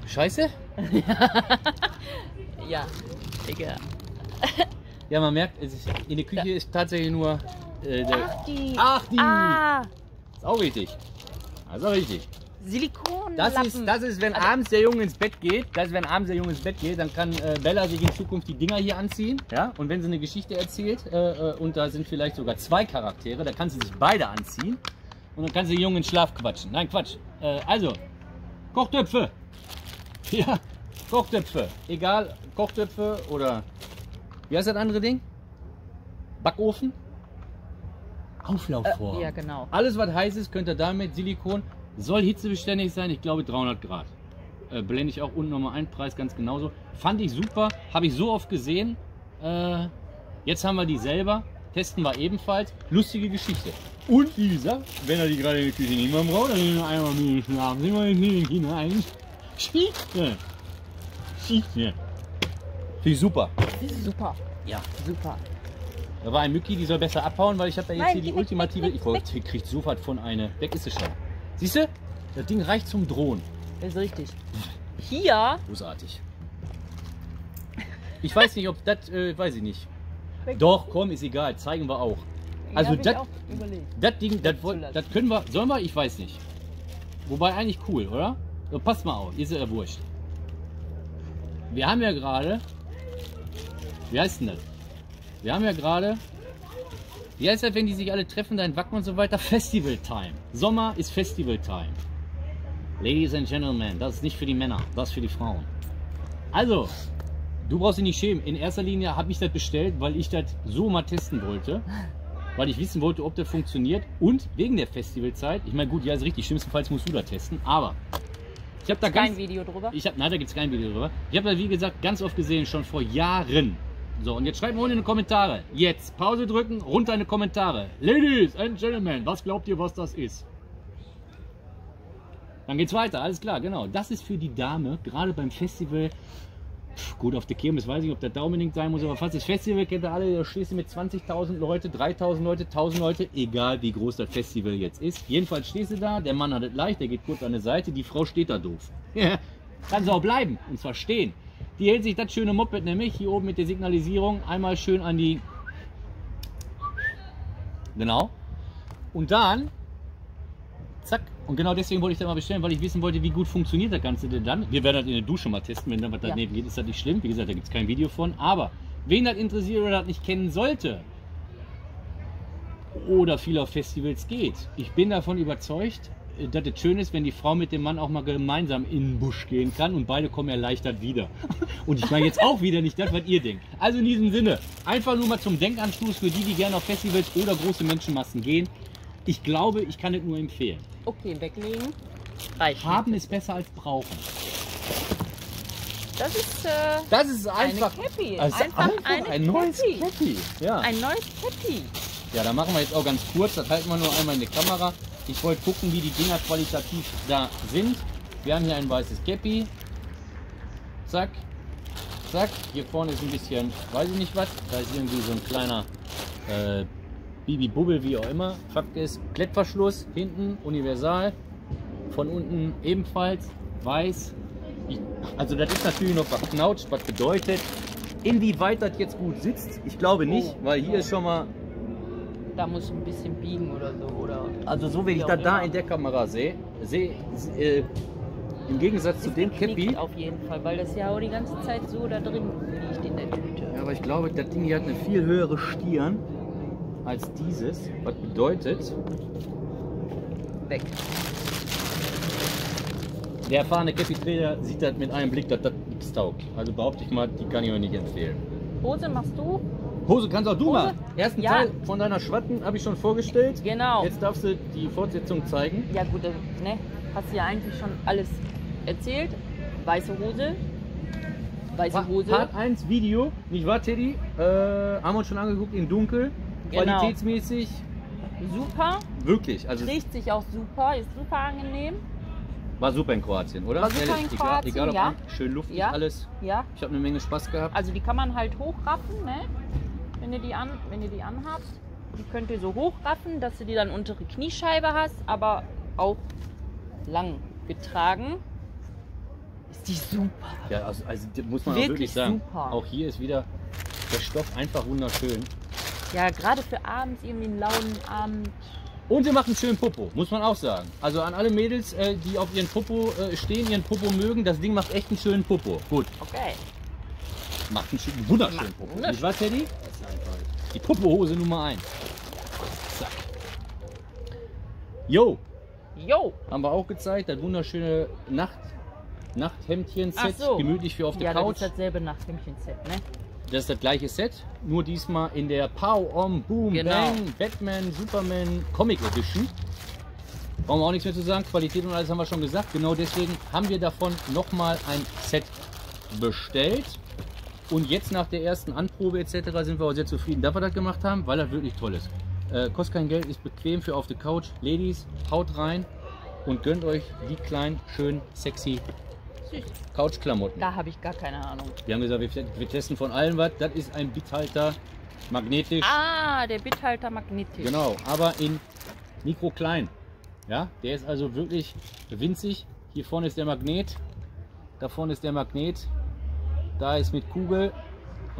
D: Scheiße?
B: Ja, Digga.
D: Ja, man merkt, in der Küche ist tatsächlich nur
B: Ach die! Ah!
D: Ist auch richtig. Das ist auch richtig.
B: Silikonlappen.
D: Das ist, wenn abends der Junge ins Bett geht, dann kann Bella sich in Zukunft die Dinger hier anziehen. Ja? Und wenn sie eine Geschichte erzählt und da sind vielleicht sogar 2 Charaktere, da kann sie sich beide anziehen und dann kann sie den Jungen in Schlaf quatschen. Nein, Quatsch. Also, Kochtöpfe. Ja, Kochtöpfe. Egal, Kochtöpfe oder, wie heißt das andere Ding? Backofen? Auflaufform.
B: Ja, genau.
D: Alles, was heiß ist, könnt ihr damit, Silikon, soll hitzebeständig sein, ich glaube 300 Grad. Blende ich auch unten nochmal ein, Preis ganz genauso. Fand ich super, habe ich so oft gesehen. Jetzt haben wir die selber, testen wir ebenfalls. Lustige Geschichte. Und wie gesagt, wenn er die gerade in der Küche nicht mehr braucht, dann einmal mit schlafen, sind wir in den hinein. Schieße. Finde ich super.
B: Super.
D: Ja.
B: Super.
D: Da war ein Mücki, die soll besser abhauen, weil ich habe ja jetzt hier die
B: weg,
D: ultimative.
B: weg, weg,
D: Ich kriegt sofort von eine. Weg ist es schon. Siehst du? Das Ding reicht zum Drohen.
B: Das ist richtig. Hier.
D: Großartig. Ich weiß nicht, ob das, weiß ich nicht. Doch, komm, ist egal, zeigen wir auch. Also das Ding, das können wir, sollen wir? Ich weiß nicht. Wobei eigentlich cool, oder? So, passt mal auf, ist ja wurscht. Wir haben ja gerade, wie heißt denn das? Wir haben ja gerade, wie heißt das, wenn die sich alle treffen, da in Wacken und so weiter? Festival Time. Sommer ist Festival Time. Ladies and Gentlemen, das ist nicht für die Männer, das ist für die Frauen. Also, du brauchst dich nicht schämen. In erster Linie habe ich das bestellt, weil ich das so mal testen wollte. Weil ich wissen wollte, ob das funktioniert. Und wegen der Festivalzeit. Ich meine, gut, ja, ist richtig. Schlimmstenfalls musst du da testen. Aber ich habe da
B: kein Video drüber.
D: Nein, da gibt es kein Video drüber. Ich habe da, wie gesagt, ganz oft gesehen, schon vor Jahren. So, und jetzt schreibt mal unten in die Kommentare. Jetzt Pause drücken, runter in die Kommentare. Ladies and Gentlemen, was glaubt ihr, was das ist? Dann geht's weiter, alles klar, genau. Das ist für die Dame, gerade beim Festival. Gut, auf der Kirmes weiß ich, ob der da unbedingt sein muss, aber fast das Festival kennt ihr alle, da stehst du mit 20.000 Leute, 3.000 Leute, 1.000 Leute, egal wie groß das Festival jetzt ist. Jedenfalls stehst du da, der Mann hat es leicht, der geht kurz an der Seite, die Frau steht da doof. Ja, kann sie auch bleiben, und zwar stehen. Die hält sich das schöne Moped nämlich, hier oben mit der Signalisierung, einmal schön an die... Genau. Und dann... Zack. Und genau deswegen wollte ich das mal bestellen, weil ich wissen wollte, wie gut funktioniert das Ganze denn dann. Wir werden das in der Dusche mal testen, wenn da was daneben geht, ist das nicht schlimm. Wie gesagt, da gibt es kein Video von. Aber wen das interessiert oder das nicht kennen sollte, oder viel auf Festivals geht. Ich bin davon überzeugt, dass es schön ist, wenn die Frau mit dem Mann auch mal gemeinsam in den Busch gehen kann und beide kommen erleichtert wieder. Und ich meine jetzt auch wieder nicht das, was ihr denkt. Also in diesem Sinne, einfach nur mal zum Denkanstoß für die, die gerne auf Festivals oder große Menschenmassen gehen. Ich glaube, ich kann es nur empfehlen.
B: Okay, weglegen. Reicht.
D: Haben ist besser als brauchen.
B: Das ist
D: Das ist
B: eine Cappy.
D: das ist
B: Einfach
D: ein neues Cappy. Ja.
B: ein neues Cappy.
D: Ja, da machen wir jetzt auch ganz kurz. Das halten wir nur einmal in die Kamera. Ich wollte gucken, wie die Dinger qualitativ da sind. Wir haben hier ein weißes Cappy. Zack. Zack. Hier vorne ist ein bisschen, weiß ich nicht was. Da ist irgendwie so ein kleiner Bibi-Bubbel, wie auch immer. Fakt ist, Klettverschluss. Hinten universal. Von unten ebenfalls weiß. Also das ist natürlich noch verknautscht, was bedeutet, inwieweit das jetzt gut sitzt. Ich glaube nicht, weil hier ist schon mal,
B: Da muss ein bisschen biegen oder so. Oder
D: also so wie ich
B: wie auch
D: das da
B: immer.
D: in der Kamera sehe, im Gegensatz zu dem
B: geknickt
D: Cappy.
B: auf jeden Fall, weil das ja auch die ganze Zeit so da drin liegt in der Tüte.
D: Ja, aber ich glaube, das Ding hier hat eine viel höhere Stirn als dieses, was bedeutet,
B: Weg.
D: der erfahrene Cappy-Träger sieht das mit einem Blick, dass das nichts taugt. Also behaupte ich mal, die kann ich euch nicht empfehlen.
B: Hose machst du?
D: Hose kannst auch du
B: Hose?
D: machen. Ersten
B: Ja.
D: Teil von deiner Schwatten habe ich schon vorgestellt.
B: Genau.
D: Jetzt darfst du die Fortsetzung zeigen.
B: Ja gut, ne? Hast du ja eigentlich schon alles erzählt. Weiße Hose. Weiße Hose.
D: Part 1 Video, nicht wahr, Teddy? Haben wir uns schon angeguckt in dunkel.
B: Genau.
D: Qualitätsmäßig
B: Super.
D: wirklich. Also es
B: Trägt sich auch super. Ist super angenehm.
D: war super in Kroatien, oder?
B: War super in Kroatien,
D: egal ob
B: ja.
D: an, schön luftig
B: Ja.
D: alles.
B: Ja.
D: Ich habe eine Menge Spaß gehabt.
B: Also die kann man halt hochraffen, ne? Wenn ihr die anhabt. Die könnt ihr so hochraffen, dass du die dann untere Kniescheibe hast, aber auch lang getragen. Ist die super.
D: Ja, also das muss man auch
B: Wirklich
D: wirklich sagen.
B: super.
D: Auch hier ist wieder der Stoff einfach wunderschön.
B: Ja, gerade für abends, irgendwie einen lauen Abend.
D: Und sie macht einen schönen Popo, muss man auch sagen. Also an alle Mädels, die auf ihren Popo stehen, ihren Popo mögen, das Ding macht echt einen schönen Popo. Gut,
B: Okay.
D: macht einen wunderschönen Popo.
B: wunderschön.
D: Nicht wahr, Teddy? Die Popohose Nummer 1. Zack. Jo,
B: Jo.
D: haben wir auch gezeigt, das wunderschöne Nachthemdchen-Set,
B: Ach so.
D: gemütlich für auf der
B: Ja, das
D: Couch.
B: ist dasselbe Nachthemdchen-Set, ne?
D: Das ist das gleiche Set, nur diesmal in der Pow, Om, Boom,
B: Genau.
D: Bang, Batman, Superman Comic Edition. Brauchen wir auch nichts mehr zu sagen, Qualität und alles haben wir schon gesagt. Genau deswegen haben wir davon nochmal ein Set bestellt. Und jetzt nach der ersten Anprobe etc. sind wir auch sehr zufrieden, dass wir das gemacht haben, weil das wirklich toll ist. Kostet kein Geld, ist bequem für auf der Couch. Ladies, haut rein und gönnt euch die kleinen, schön, sexy Couchklamotten.
B: Da habe ich gar keine Ahnung.
D: Wir haben gesagt, wir testen von allem was. Das ist ein Bithalter, magnetisch.
B: Ah, der Bithalter magnetisch.
D: Genau, aber in mikroklein. Ja, der ist also wirklich winzig. Hier vorne ist der Magnet, da vorne ist der Magnet. Da ist mit Kugel,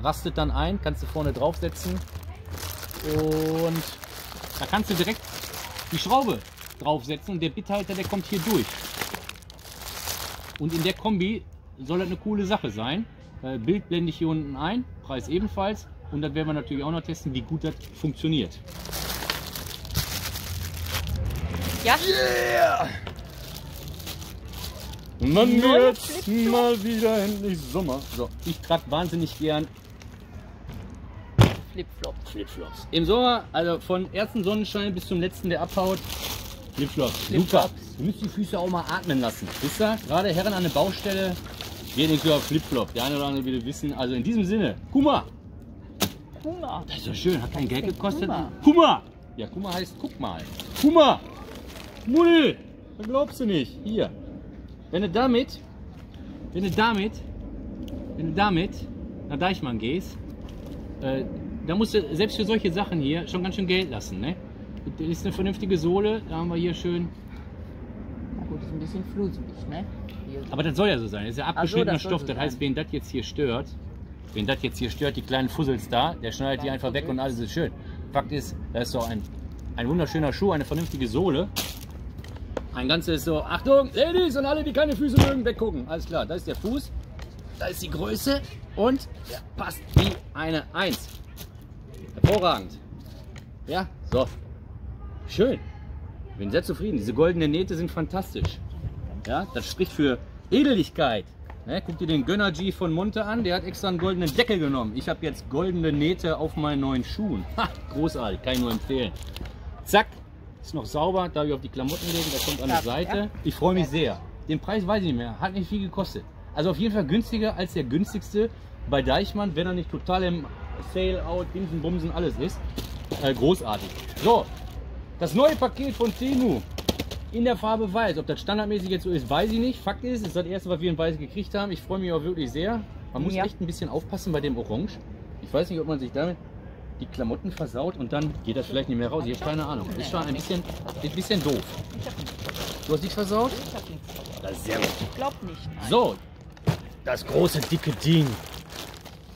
D: rastet dann ein, kannst du vorne draufsetzen. Und da kannst du direkt die Schraube draufsetzen und der Bithalter, der kommt hier durch. Und in der Kombi soll das eine coole Sache sein. Bild blende ich hier unten ein, Preis ebenfalls. Und dann werden wir natürlich auch noch testen, wie gut das funktioniert.
B: Ja?
D: Und dann
B: Neue
D: wird
B: Flipflops.
D: mal wieder endlich Sommer. So, ich trage wahnsinnig gern
B: Flipflops.
D: Flipflops. Im Sommer, also von ersten Sonnenschein bis zum letzten, der abhaut, Flipflops. Super. Du musst die Füße auch mal atmen lassen. Wisst ihr? Gerade Herren an der Baustelle, geht nicht so auf Flipflop. Der eine oder andere will wissen. Also in diesem Sinne, Kuma.
B: Kuma.
D: Das ist doch schön, hat kein Geld
B: denn
D: gekostet.
B: Kuma?
D: Kuma. Ja, Kuma heißt guck mal. Kuma. Mull. Das glaubst du nicht. Hier. Wenn du damit nach Deichmann gehst, da musst du selbst für solche Sachen hier schon ganz schön Geld lassen. Ne? Das ist eine vernünftige Sohle, da haben wir hier schön.
B: Na gut, ist ein bisschen flusig, ne? Hier.
D: Aber das soll ja so sein, das ist ja
B: Ach so,
D: abgeschnittener
B: das soll
D: Stoff.
B: so
D: Das
B: sein.
D: heißt, wen das jetzt hier stört, die kleinen Fussels da, der schneidet die einfach weg und alles ist schön. Fakt ist, das ist doch ein wunderschöner Schuh, eine vernünftige Sohle. Ein ganzes so, Achtung, Ladies und alle, die keine Füße mögen, weggucken. Alles klar, da ist der Fuß, da ist die Größe und der passt wie eine 1. Hervorragend. Ja, so, Schön. Bin sehr zufrieden. Diese goldenen Nähte sind fantastisch. Ja, das spricht für Edeligkeit. Ne, guck dir den Gönner G von Monte an, der hat extra einen goldenen Deckel genommen. Ich habe jetzt goldene Nähte auf meinen neuen Schuhen. Ha, großartig, kann ich nur empfehlen. Zack, ist noch sauber, darf ich auf die Klamotten legen, das kommt an die Seite.
B: Ja.
D: Ich freue mich sehr. Den Preis weiß ich nicht mehr, hat nicht viel gekostet. Also auf jeden Fall günstiger als der günstigste bei Deichmann, wenn er nicht total im Sale-Out, Bimsen, Bumsen, alles ist. Großartig. So, das neue Paket von Temu. In der Farbe Weiß. Ob das standardmäßig jetzt so ist, weiß ich nicht. Fakt ist, es ist das erste, was wir in Weiß gekriegt haben. Ich freue mich auch wirklich sehr. Man muss echt ein bisschen aufpassen bei dem Orange. Ich weiß nicht, ob man sich damit die Klamotten versaut und dann geht das vielleicht nicht mehr raus. Ich habe keine Ahnung. Ist schon ein bisschen doof. Du hast nichts versaut?
B: Ich hab nichts.
D: Das ist sehr gut.
B: Ich glaub nicht. Nein.
D: So, das große, dicke Ding.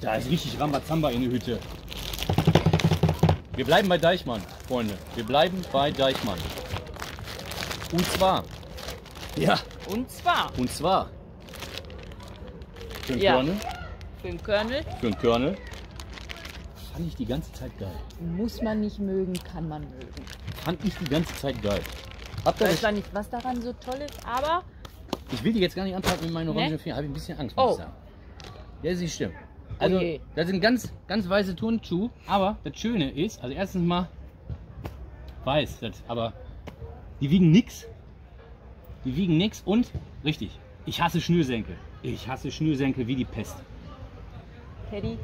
D: Da ist richtig Rambazamba in der Hütte. Wir bleiben bei Deichmann, Freunde. Wir bleiben bei Deichmann. Und zwar, ja,
B: Und zwar
D: und zwar, für den
B: Ja.
D: Körnel,
B: für den Kernel
D: für den Körnel, fand ich die ganze Zeit geil.
B: muss man nicht mögen, kann man mögen.
D: Fand ich die ganze Zeit geil. Habt
B: Ich
D: ihr
B: weiß
D: das?
B: zwar nicht, was daran so toll ist, aber
D: Ich will die jetzt gar nicht anpacken mit meinen orangen Fingern. Habe ich ein bisschen Angst, muss ich sagen. Ja, das ist stimmt. Also,
B: je.
D: das sind ganz weiße Turnschuhe. Aber das Schöne ist, also erstens mal weiß, aber die wiegen nix. Die wiegen nix und, richtig, ich hasse Schnürsenkel. Ich hasse Schnürsenkel wie die Pest.
B: Teddy,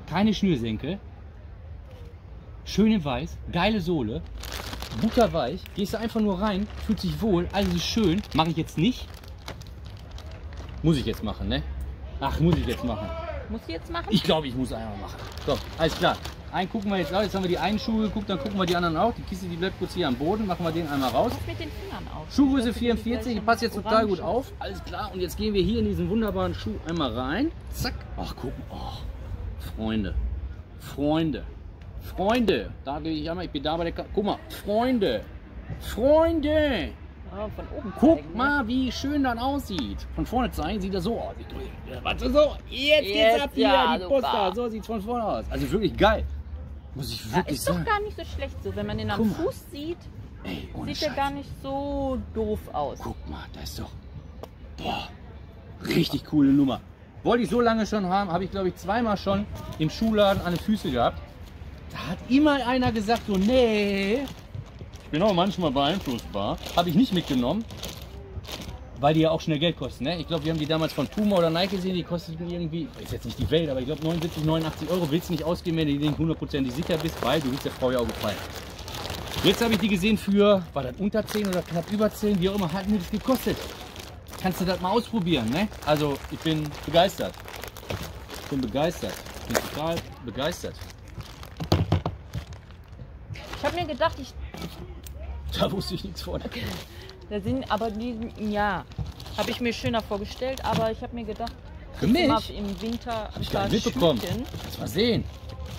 D: Keine Schnürsenkel. Schön in weiß, geile Sohle, butterweich. Gehst du einfach nur rein, fühlt sich wohl, alles ist schön. Mache ich jetzt nicht. Muss ich jetzt machen, ne? Ach, muss ich jetzt machen.
B: musst du jetzt machen?
D: Ich glaube, ich muss einmal machen. So, alles klar. Einen gucken wir jetzt aus. Jetzt haben wir die einen Schuhe geguckt, dann gucken wir die anderen auch. Die Kiste, die bleibt kurz hier am Boden. Machen wir den einmal raus.
B: Was mit den Fingern aus?
D: Schuhgröße 44, ich passe jetzt total gut
B: Orange.
D: auf. Alles klar, und jetzt gehen wir hier in diesen wunderbaren Schuh einmal rein. Zack. Ach, guck mal. Oh, Freunde. Freunde. Freunde. Da gehe ich einmal, ich bin da bei der Guck mal, Freunde. Freunde.
B: Ja, von oben
D: Guck
B: zeigen,
D: mal, wie schön das aussieht. Von vorne zeigen sieht das so aus. Warte so, jetzt geht's
B: Jetzt,
D: ab hier,
B: ja,
D: die Poster.
B: super.
D: So sieht's von vorne aus. Also wirklich geil. Muss ich
B: Ja,
D: wirklich
B: ist doch
D: sagen.
B: gar nicht so schlecht so. Wenn man den am
D: Guck mal.
B: Fuß sieht,
D: Ey, ohne
B: sieht der
D: Scheiß.
B: gar nicht so doof aus.
D: Guck mal, das ist doch. Boah, richtig coole Nummer. Wollte ich so lange schon haben, habe ich glaube ich zweimal schon im Schuhladen an den Füßen gehabt. Da hat immer einer gesagt so, nee. Ich bin auch manchmal beeinflussbar. Habe ich nicht mitgenommen, weil die ja auch schnell Geld kosten. Ne? Ich glaube, wir haben die damals von Puma oder Nike gesehen, die kosteten irgendwie, ist jetzt nicht die Welt, aber ich glaube 79, 89 Euro. Willst du nicht ausgeben, wenn du dir nicht 100% sicher bist, weil du willst der Frau ja auch gefallen. Jetzt habe ich die gesehen für, war das unter 10 oder knapp über 10, wie auch immer, hat mir das gekostet. Kannst du das mal ausprobieren, ne? Also, ich bin begeistert. Ich bin begeistert. Ich bin total begeistert.
B: Ich habe mir gedacht,
D: Da wusste ich nichts von.
B: da sind aber die, ja, habe ich mir schöner vorgestellt, aber ich habe mir gedacht,
D: Für
B: mal
D: mich?
B: im Winter
D: Hab ich gar nicht mitbekommen. Lass mal sehen.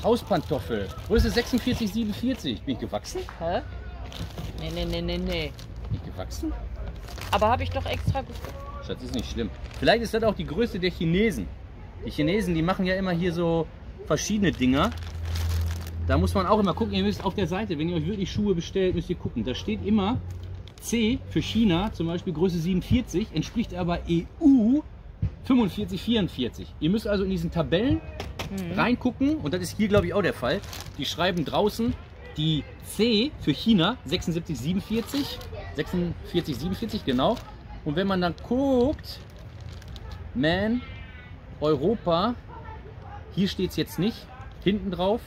D: Hauspantoffel. Größe 46, 47. Bin ich gewachsen?
B: Hä? Nee.
D: Bin ich gewachsen?
B: Aber habe ich doch extra geguckt.
D: Das ist nicht schlimm. Vielleicht ist das auch die Größe der Chinesen. Die Chinesen, die machen ja immer hier so verschiedene Dinger. Da muss man auch immer gucken. Ihr müsst auf der Seite, wenn ihr euch wirklich Schuhe bestellt, müsst ihr gucken. Da steht immer C für China, zum Beispiel Größe 47, entspricht aber EU 45, 44. Ihr müsst also in diesen Tabellen reingucken und das ist hier glaube ich auch der Fall. Die schreiben draußen die C für China 76, 47, 46, 47 genau. Und wenn man dann guckt, Man, Europa, hier steht es jetzt nicht, hinten drauf.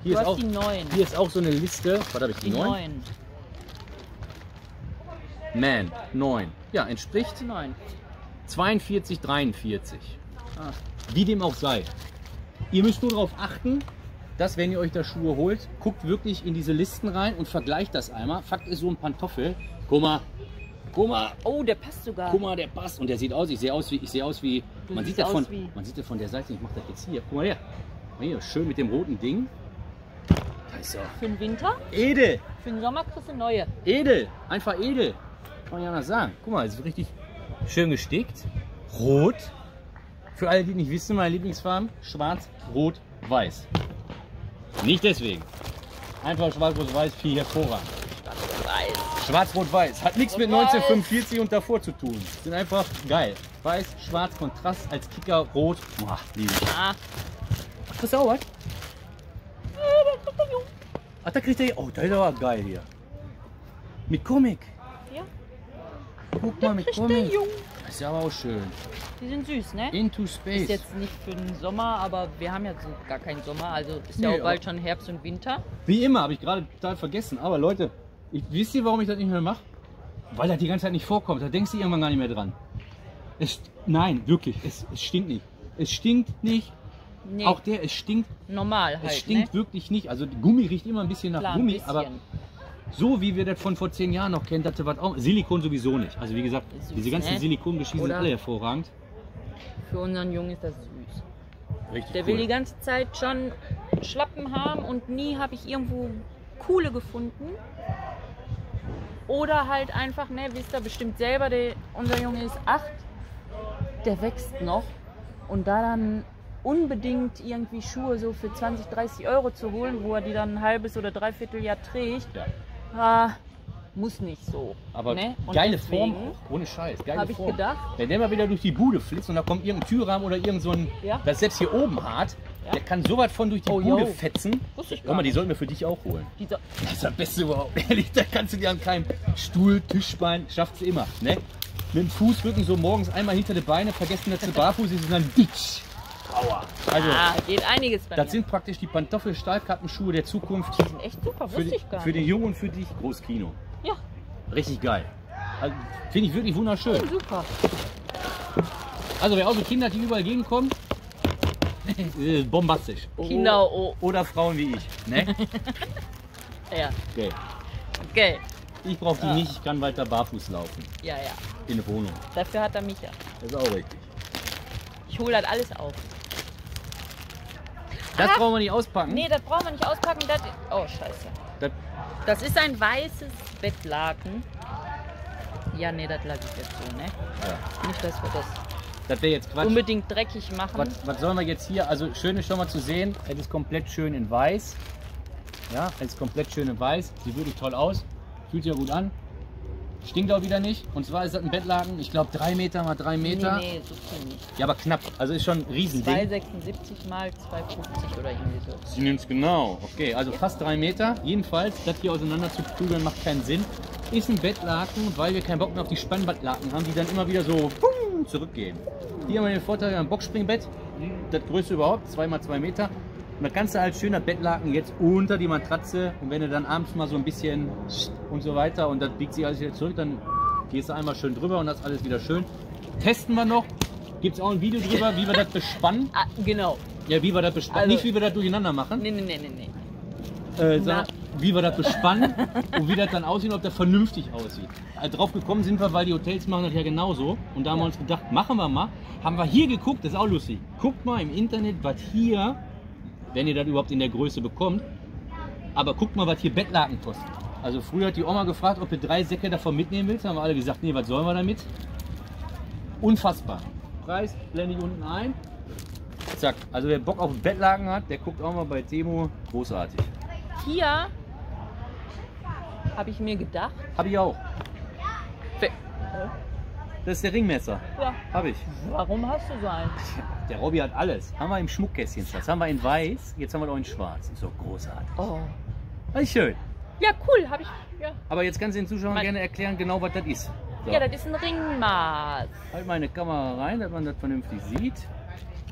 D: Hier
B: Du
D: ist,
B: hast
D: auch,
B: die neuen.
D: hier ist auch so eine Liste. Was habe ich, die
B: Die
D: 9?
B: neuen.
D: Man, 9. Ja, entspricht
B: Die neuen.
D: 42, 43. Wie dem auch sei. Ihr müsst nur darauf achten, dass wenn ihr euch da Schuhe holt, guckt wirklich in diese Listen rein und vergleicht das einmal. Fakt ist, so ein Pantoffel, guck mal,
B: Oh, der passt sogar.
D: guck mal, der passt und der sieht aus, ich sehe aus wie,
B: Du
D: man
B: siehst
D: sieht, das
B: aus
D: von,
B: wie-
D: man sieht das von der Seite, ich mache das jetzt hier, guck mal her. Hier, schön mit dem roten Ding. Da ist er.
B: Für den Winter,
D: Edel,
B: für den Sommer kriegst du neue.
D: edel, einfach edel. Kann man ja anders sagen. Guck mal, es ist richtig schön gestickt. Rot. Für alle, die nicht wissen, meine Lieblingsfarben, schwarz, rot, weiß. Nicht deswegen. Einfach schwarz, rot, weiß, viel hervorragend.
B: Schwarz-Weiß.
D: Schwarz-Rot-Weiß. Hat nichts mit
B: Rot-Weiß.
D: 1945 und davor zu tun. Sind einfach geil. Weiß, schwarz, Kontrast als Kicker, rot. Boah, liebe ich.
B: Ah,
D: Was dauert? Ach, da kriegt er. Oh, das ist aber geil hier. Mit Comic.
B: ja,
D: Guck mal, mit
B: kriegt der
D: Comic.
B: Jung.
D: Das ist ja aber auch schön.
B: Die sind süß, ne?
D: Into
B: Ist
D: Space.
B: jetzt nicht für den Sommer, aber wir haben ja so gar keinen Sommer. Also ist ja
D: Nee,
B: auch bald schon Herbst und Winter.
D: Wie immer, habe ich gerade total vergessen. Aber Leute, wisst ihr, warum ich das nicht mehr mache? Weil das die ganze Zeit nicht vorkommt. Da denkst du irgendwann gar nicht mehr dran. Nein, wirklich. Es stinkt nicht. Es stinkt nicht.
B: Nee,
D: Auch es stinkt.
B: normal halt,
D: Es stinkt
B: ne?
D: wirklich nicht. Also Gummi riecht immer ein bisschen nach
B: Klar, ein
D: Gummi.
B: bisschen.
D: Aber so wie wir das von vor 10 Jahren noch kennen, das was auch. Silikon sowieso nicht. Also wie gesagt,
B: Ist süß,
D: diese ganzen
B: ne?
D: Silikongeschichten sind
B: Oder?
D: alle hervorragend.
B: Für unseren Jungen ist das süß.
D: Richtig
B: Der will die ganze Zeit schon Schlappen haben und nie habe ich irgendwo coole gefunden. Oder halt einfach, ne, wisst ihr bestimmt selber, unser Junge ist 8, der wächst noch. Und da dann unbedingt irgendwie Schuhe so für 20, 30 Euro zu holen, wo er die dann ein halbes oder dreiviertel Jahr trägt,
D: Ja.
B: muss nicht so.
D: Aber
B: ne? Und
D: geile
B: deswegen
D: Form auch, ohne Scheiß. Geile
B: habe ich
D: Form.
B: gedacht,
D: Wenn der mal wieder durch die Bude flitzt und da kommt irgendein Türrahmen oder irgend so ein,
B: Ja.
D: das selbst hier oben hart,
B: Ja.
D: der kann so weit von durch die
B: Oh,
D: Bude
B: yo.
D: fetzen.
B: wusste ich
D: Hör
B: gar
D: mal, die
B: nicht.
D: sollten wir für dich auch holen.
B: Dieser,
D: Das ist das Beste überhaupt. Ehrlich, da kannst du dir an keinem Stuhl, Tischbein, schafft sie immer. Ne? Mit dem Fußrücken so morgens einmal hinter die Beine, vergessen, dass sie barfuß ist und dann ditsch. Aua. Also,
B: geht einiges bei
D: das
B: mir.
D: sind praktisch die Pantoffel-Stahlkappenschuhe der Zukunft.
B: Die sind echt super,
D: Für,
B: wusste ich gar
D: für den
B: nicht.
D: Jungen und für dich. Groß Kino.
B: Ja,
D: Richtig geil. Also, finde ich wirklich wunderschön.
B: super.
D: Also wer auch so Kinder hat, die überall gegenkommen, bombastisch.
B: Kinder, oh,
D: Oder Frauen wie ich. Ne?
B: ja,
D: Okay.
B: okay.
D: Ich brauche die nicht, ich kann weiter barfuß laufen.
B: Ja, ja.
D: In der Wohnung.
B: Dafür hat er mich ja.
D: Das ist auch richtig.
B: Ich hole das alles auf.
D: Das brauchen wir nicht auspacken.
B: Nee, das brauchen wir nicht auspacken. Das, oh, scheiße.
D: Das,
B: Das ist ein weißes Bettlaken. Ja, nee, das lasse ich jetzt so, ne?
D: ja.
B: Nicht, dass wir das
D: das wäre jetzt Quatsch.
B: unbedingt dreckig machen.
D: Was sollen wir jetzt hier? Also schön ist schon mal zu sehen, es ist komplett schön in weiß. Ja, es ist komplett schön in weiß. Sieht wirklich toll aus. Fühlt sich ja gut an. Stinkt auch wieder nicht. Und zwar ist das ein Bettlaken, ich glaube 3 Meter mal 3 Meter.
B: Nee, so viel nicht.
D: Ja, aber knapp. Also ist schon ein Riesending.
B: 2,76 mal 2,50 oder irgendwie so.
D: Sie nehmen es genau. Okay, also fast 3 Meter. Jedenfalls, das hier auseinander zu prügeln macht keinen Sinn. Ist ein Bettlaken, weil wir keinen Bock mehr auf die Spannbettlaken haben, die dann immer wieder so zurückgehen. Hier haben wir den Vorteil, wir haben ein Boxspringbett, das größte überhaupt, 2 mal 2 Meter. Und das Ganze als schöner Bettlaken jetzt unter die Matratze. Und wenn du dann abends mal so ein bisschen und so weiter und das biegt sich alles wieder zurück, dann gehst du einmal schön drüber und das ist alles wieder schön. Testen wir noch. Gibt es auch ein Video drüber, wie wir das bespannen.
B: Ah, genau.
D: Ja, wie wir das bespannen.
B: Also-
D: Nicht, wie wir das durcheinander machen.
B: Nee, nee, nee, nee, nee.
D: Sondern wie wir das bespannen und wie das dann aussieht und ob das vernünftig aussieht. Drauf gekommen sind wir, weil die Hotels machen das ja genauso. Und da haben wir uns gedacht, machen wir mal. Haben wir hier geguckt, das ist auch lustig. Guckt mal im Internet, was hier, wenn ihr das überhaupt in der Größe bekommt, aber guckt mal, was hier Bettlaken kostet. Also früher hat die Oma gefragt, ob du 3 Säcke davon mitnehmen willst. Haben wir alle gesagt, nee, was sollen wir damit? Unfassbar. Preis blende ich unten ein. Zack. Also wer Bock auf Bettlaken hat, der guckt auch mal bei Temo. Großartig.
B: Hier habe ich mir gedacht,
D: Habe ich auch.
B: we-
D: Das ist der Ringmesser.
B: ja,
D: Habe ich.
B: warum hast du so einen?
D: Der Robby hat alles. Haben wir im Schmuckkästchen. Das haben wir in weiß, jetzt haben wir auch in schwarz. Ist so großartig.
B: Oh.
D: Das ist schön.
B: Ja, cool, habe ich. Ja.
D: Aber jetzt kannst du den Zuschauern
B: Mein-
D: gerne erklären, genau was das ist. So.
B: Ja, das ist ein Ringmaß.
D: Halt meine Kamera rein, dass man das vernünftig sieht.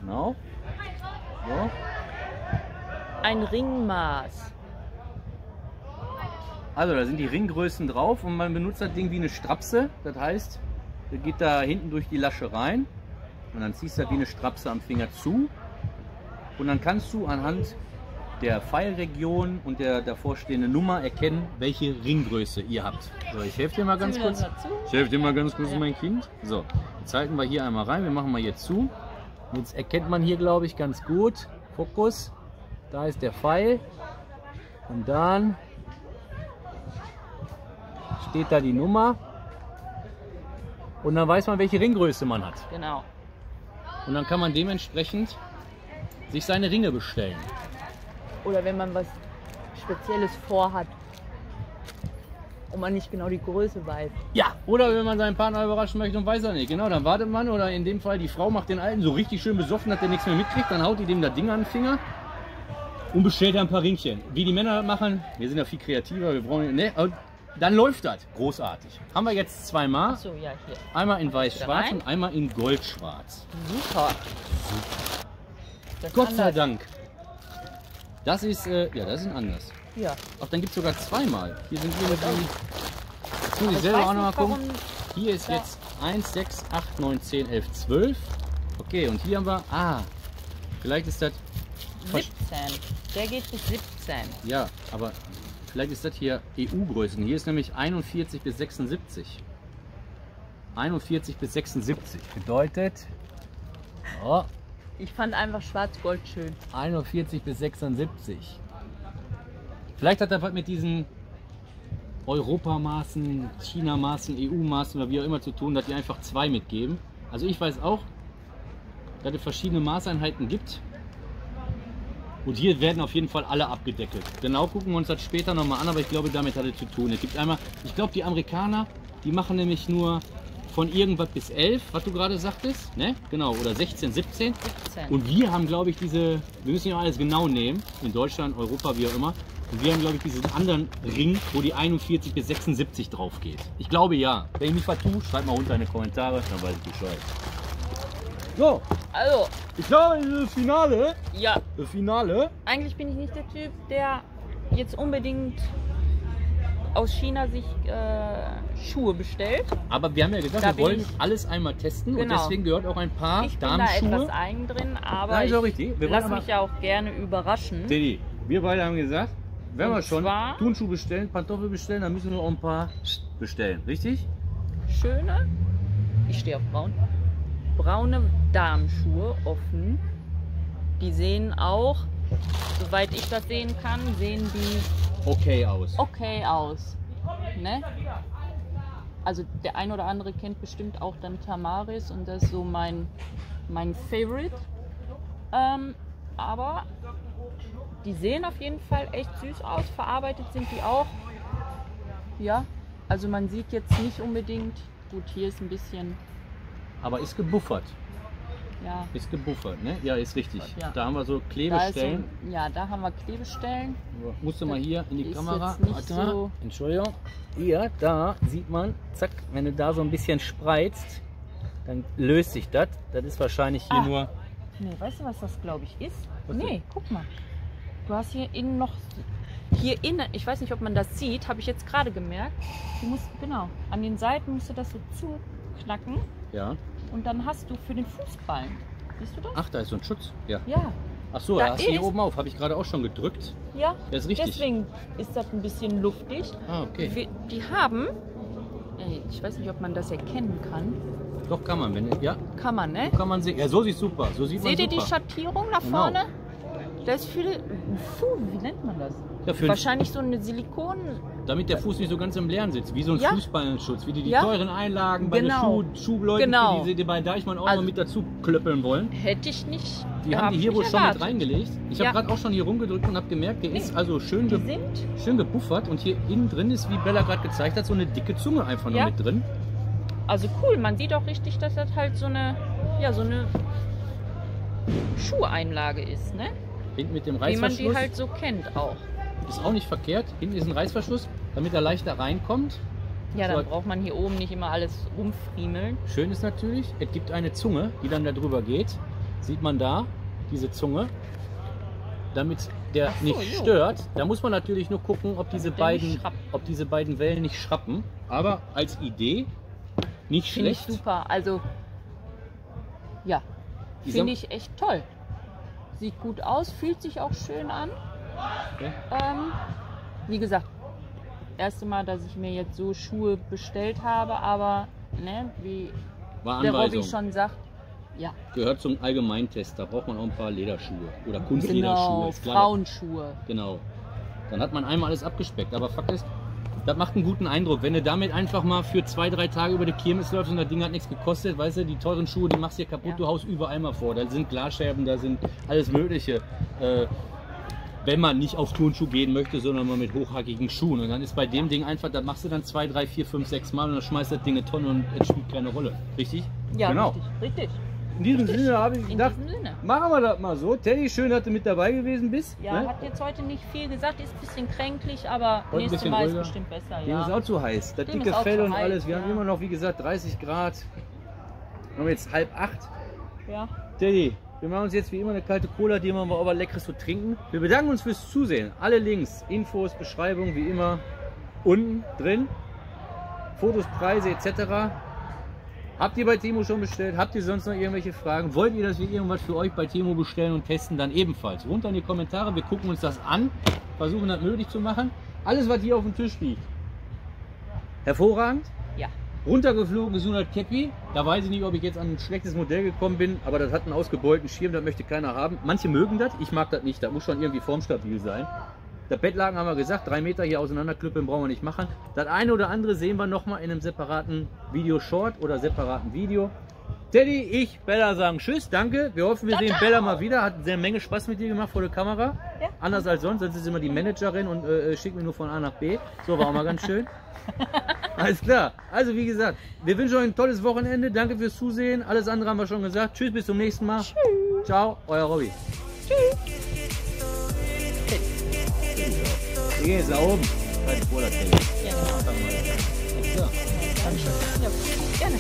D: Genau. So.
B: Ein Ringmaß.
D: Also da sind die Ringgrößen drauf und man benutzt das Ding wie eine Strapse. Das heißt, das geht da hinten durch die Lasche rein und dann ziehst du das wie eine Strapse am Finger zu. Und dann kannst du anhand der Pfeilregion und der davorstehenden Nummer erkennen, welche Ringgröße ihr habt. So, ich helfe dir mal ganz
B: Ziehen wir
D: kurz.
B: das dazu?
D: Ich helfe dir mal ganz kurz,
B: Ja.
D: mein Kind. So, jetzt halten wir hier einmal rein. Wir machen mal hier zu. Jetzt erkennt man hier, glaube ich, ganz gut. Fokus. Da ist der Pfeil. Und dann steht da die Nummer. Und dann weiß man, welche Ringgröße man hat.
B: Genau.
D: Und dann kann man dementsprechend sich seine Ringe bestellen.
B: Oder wenn man was Spezielles vorhat. Und man nicht genau die Größe weiß.
D: Ja, oder wenn man seinen Partner überraschen möchte und weiß er nicht. Genau, dann wartet man oder in dem Fall die Frau macht den Alten so richtig schön besoffen, dass der nichts mehr mitkriegt. Dann haut die dem das Ding an den Finger und bestellt ein paar Ringchen. Wie die Männer das machen, wir sind ja viel kreativer, wir brauchen... Ne, und dann läuft das. Großartig. Haben wir jetzt zweimal.
B: Achso, ja, hier.
D: Einmal in weiß-schwarz
B: rein.
D: und einmal in goldschwarz.
B: Super. Das ist
D: Gott sei
B: anders.
D: Dank. Das ist, ja, das ist anders.
B: Ja.
D: Ach, dann gibt es sogar zweimal. Hier sind wir die. Jetzt muss ich
B: Ich
D: selber
B: weiß
D: auch noch mal
B: nicht,
D: gucken.
B: warum
D: Hier ist
B: da-
D: jetzt 1, 6, 8, 9, 10, 11, 12. Okay, und hier haben wir. Ah, vielleicht ist das.
B: 17. Der geht bis 17.
D: Ja, aber vielleicht ist das hier EU-Größen. Hier ist nämlich 41 bis 76. 41 bis 76 bedeutet. Oh,
B: Ich fand einfach schwarz-gold schön.
D: 41 bis 76. Vielleicht hat das was mit diesen Europamaßen, China-Maßen, EU-Maßen oder wie auch immer zu tun, dass die einfach zwei mitgeben. Also ich weiß auch, dass es verschiedene Maßeinheiten gibt. Und hier werden auf jeden Fall alle abgedeckelt. Genau gucken wir uns das später nochmal an, aber ich glaube, damit hat es zu tun. Es gibt einmal, ich glaube, die Amerikaner, die machen nämlich nur von irgendwas bis 11, was du gerade sagtest, ne? Genau, oder 16, 17.
B: 17.
D: Und wir haben, glaube ich, wir müssen ja alles genau nehmen, in Deutschland, Europa, wie auch immer. Und wir haben, glaube ich, diesen anderen Ring, wo die 41 bis 76 drauf geht. Ich glaube ja. Wenn ich mich vertue, schreibt mal unter in die Kommentare, dann weiß ich Bescheid. So,
B: Also,
D: ich glaube, das Finale,
B: ja.
D: das Finale.
B: Eigentlich bin ich nicht der Typ, der jetzt unbedingt aus China sich Schuhe bestellt.
D: Aber wir haben ja gesagt,
B: Da
D: wir
B: bin
D: wollen
B: ich-
D: alles einmal testen
B: Genau.
D: und deswegen gehört auch ein paar
B: Ich bin da
D: Damenschuhe.
B: etwas eigen drin, aber
D: Nein, ist
B: ich
D: auch richtig. Wir wollen
B: lass
D: aber-
B: mich ja auch gerne überraschen.
D: Teddy, wir beide haben gesagt, wenn
B: Und
D: wir schon
B: zwar-
D: Turnschuhe bestellen, Pantoffel bestellen, dann müssen wir auch ein paar bestellen, richtig?
B: Schöne, ich stehe auf braun, braune Damenschuhe offen. Die sehen auch, soweit ich das sehen kann, sehen die
D: Okay aus.
B: okay aus. Ne? Also der ein oder andere kennt bestimmt auch dann Tamaris und das ist so mein Favorite. Aber die sehen auf jeden Fall echt süß aus. Verarbeitet sind die auch. Ja, also man sieht jetzt nicht unbedingt, gut, hier ist ein bisschen,
D: Aber ist gebuffert.
B: ja,
D: Ist gebuffert, ne? Ja, ist richtig.
B: Ja.
D: Da haben wir so
B: da ist so,
D: Klebestellen.
B: ja, da haben wir Klebestellen.
D: Musst du mal hier in die
B: Ist
D: Kamera.
B: jetzt nicht
D: Warte mal.
B: so-
D: Entschuldigung. Hier, da sieht man, zack, wenn du da so ein bisschen spreizt, dann löst sich das. Das ist wahrscheinlich hier
B: Ah.
D: nur.
B: Nee, weißt du, was das glaube ich ist?
D: Was
B: Nee,
D: denn?
B: guck mal. Du hast hier innen noch, hier innen, ich weiß nicht, ob man das sieht, habe ich jetzt gerade gemerkt. Du musst, genau, an den Seiten musst du das so zuknacken
D: Ja.
B: und dann hast du für den Fußballen. Siehst du das?
D: Ach, da ist so ein Schutz. Ja.
B: Ja,
D: Ach so,
B: Da
D: da hast du hier
B: ist-
D: oben auf. Habe ich gerade auch schon gedrückt.
B: ja.
D: Das ist richtig.
B: Deswegen ist das ein bisschen luftig.
D: Ah, okay.
B: Die haben, ich weiß nicht, ob man das erkennen kann.
D: Doch kann man, wenn. Ja,
B: Kann man, ne?
D: kann man sehen. Ja, so sieht super. So sieht
B: Seht
D: man
B: ihr die
D: super.
B: Schattierung da
D: Genau.
B: vorne? Da ist viel, wie nennt man das?
D: Ja, für
B: Wahrscheinlich so eine Silikon.
D: damit der Fuß nicht so ganz im Leeren sitzt, wie so ein
B: Ja.
D: Fußballenschutz, wie die
B: Ja.
D: teuren Einlagen bei
B: Genau.
D: den Schuhleuten,
B: Genau.
D: für die bei Deichmann auch
B: Also-
D: mal mit dazu klöppeln wollen.
B: Hätte ich nicht.
D: Die haben die hier
B: nicht
D: wohl schon mit
B: erwartet.
D: reingelegt. Ich
B: Ja.
D: habe gerade auch schon hier rumgedrückt und habe gemerkt, der ist also schön,
B: Die sind,
D: schön gebuffert und hier innen drin ist, wie Bella gerade gezeigt hat, so eine dicke Zunge einfach noch
B: Ja.
D: mit drin.
B: also cool, man sieht auch richtig, dass das halt so eine Schuheinlage ist, ne?
D: Hinten mit dem
B: Wie man
D: Reißverschluss.
B: die halt so kennt auch.
D: Ist auch nicht verkehrt. Hinten ist ein Reißverschluss, damit er leichter reinkommt.
B: Ja,
D: So.
B: dann braucht man hier oben nicht immer alles rumfriemeln.
D: Schön ist natürlich, es gibt eine Zunge, die dann da drüber geht. Sieht man da, diese Zunge. Damit der
B: Ach so,
D: nicht
B: jo.
D: stört. Da muss man natürlich nur gucken, ob diese,
B: der nicht schrappt.
D: ob diese beiden Wellen nicht schrappen. Aber als Idee nicht
B: Finde ich
D: schlecht.
B: super. Also, ja,
D: Die
B: finde
D: Sam-
B: ich echt toll. Sieht gut aus, fühlt sich auch schön an.
D: Okay.
B: Wie gesagt, erste Mal, dass ich mir jetzt so Schuhe bestellt habe, aber ne, wie
D: War
B: der Robby
D: Anweisung.
B: schon sagt, ja,
D: Gehört zum Allgemeintest. Da braucht man auch ein paar Lederschuhe. Oder Kunstlederschuhe.
B: genau,
D: ist klar.
B: Frauenschuhe.
D: Genau. Dann hat man einmal alles abgespeckt. Aber Fakt ist, das macht einen guten Eindruck. Wenn du damit einfach mal für 2-3 Tage über die Kirmes läufst und das Ding hat nichts gekostet, weißt du, die teuren Schuhe, die machst du dir kaputt,
B: Ja.
D: du haust überall mal vor. Da sind Glasscherben, da sind alles Mögliche. wenn man nicht auf Turnschuh gehen möchte, sondern mal mit hochhackigen Schuhen. Und dann ist bei dem Ding einfach, das machst du dann 2, 3, 4, 5, 6 Mal und dann schmeißt das Ding eine Tonne und es spielt keine Rolle. Richtig?
B: Ja,
A: Genau.
B: richtig.
A: In diesem Sinne habe ich
B: In
A: gedacht,
B: diesem Sinne.
A: machen wir das mal so. Teddy, schön, dass du mit dabei gewesen bist.
B: Ja,
A: ne?
B: hat jetzt heute nicht viel gesagt, ist ein bisschen kränklich, aber
D: Heute ein
B: nächstes
D: bisschen
B: Mal
D: ruhiger.
B: ist bestimmt besser.
A: Dem ist
B: Ja.
A: auch zu heiß. Das
B: Dem
A: dicke
B: ist auch
A: Fell
B: zu
A: und
B: heiß,
A: alles. Wir haben
B: ja.
A: immer noch, wie gesagt, 30 Grad. Wir haben jetzt 7:30.
B: Ja.
A: Teddy, wir machen uns jetzt wie immer eine kalte Cola, die machen wir aber leckeres zu trinken. Wir bedanken uns fürs Zusehen. Alle Links, Infos, Beschreibung wie immer unten drin. Fotos, Preise etc. Habt ihr bei Temo schon bestellt? Habt ihr sonst noch irgendwelche Fragen? Wollt ihr, dass wir irgendwas für euch bei Temo bestellen und testen? Dann ebenfalls. Runter in die Kommentare. Wir gucken uns das an. Versuchen das möglich zu machen. Alles, was hier auf dem Tisch liegt. Hervorragend.
B: Ja.
A: Runtergeflogen ist 100 Käppi. Da weiß ich nicht, ob ich jetzt an ein schlechtes Modell gekommen bin, aber das hat einen ausgebeulten Schirm, das möchte keiner haben. Manche mögen das, ich mag das nicht. Das muss schon irgendwie formstabil sein. Der Bettlaken haben wir gesagt, 3 Meter hier auseinanderklüppeln brauchen wir nicht machen. Das eine oder andere sehen wir nochmal in einem separaten Video-Short oder separaten Video. Teddy, ich, Bella sagen Tschüss, danke. Wir hoffen, wir sehen Bella mal wieder. Hat eine Menge Spaß mit dir gemacht vor der Kamera.
B: Ja.
A: Anders als sonst ist immer die Managerin und schickt mich nur von A nach B. So, war auch mal ganz schön. Alles klar. Also wie gesagt, wir wünschen euch ein tolles Wochenende. Danke fürs Zusehen. Alles andere haben wir schon gesagt. Tschüss, bis zum nächsten Mal. Tschüss. Ciao, euer Robby. Wir gehen jetzt da oben. Halt vor der Tele.
B: Ja, genau.
D: Ja.
B: Ja, gerne.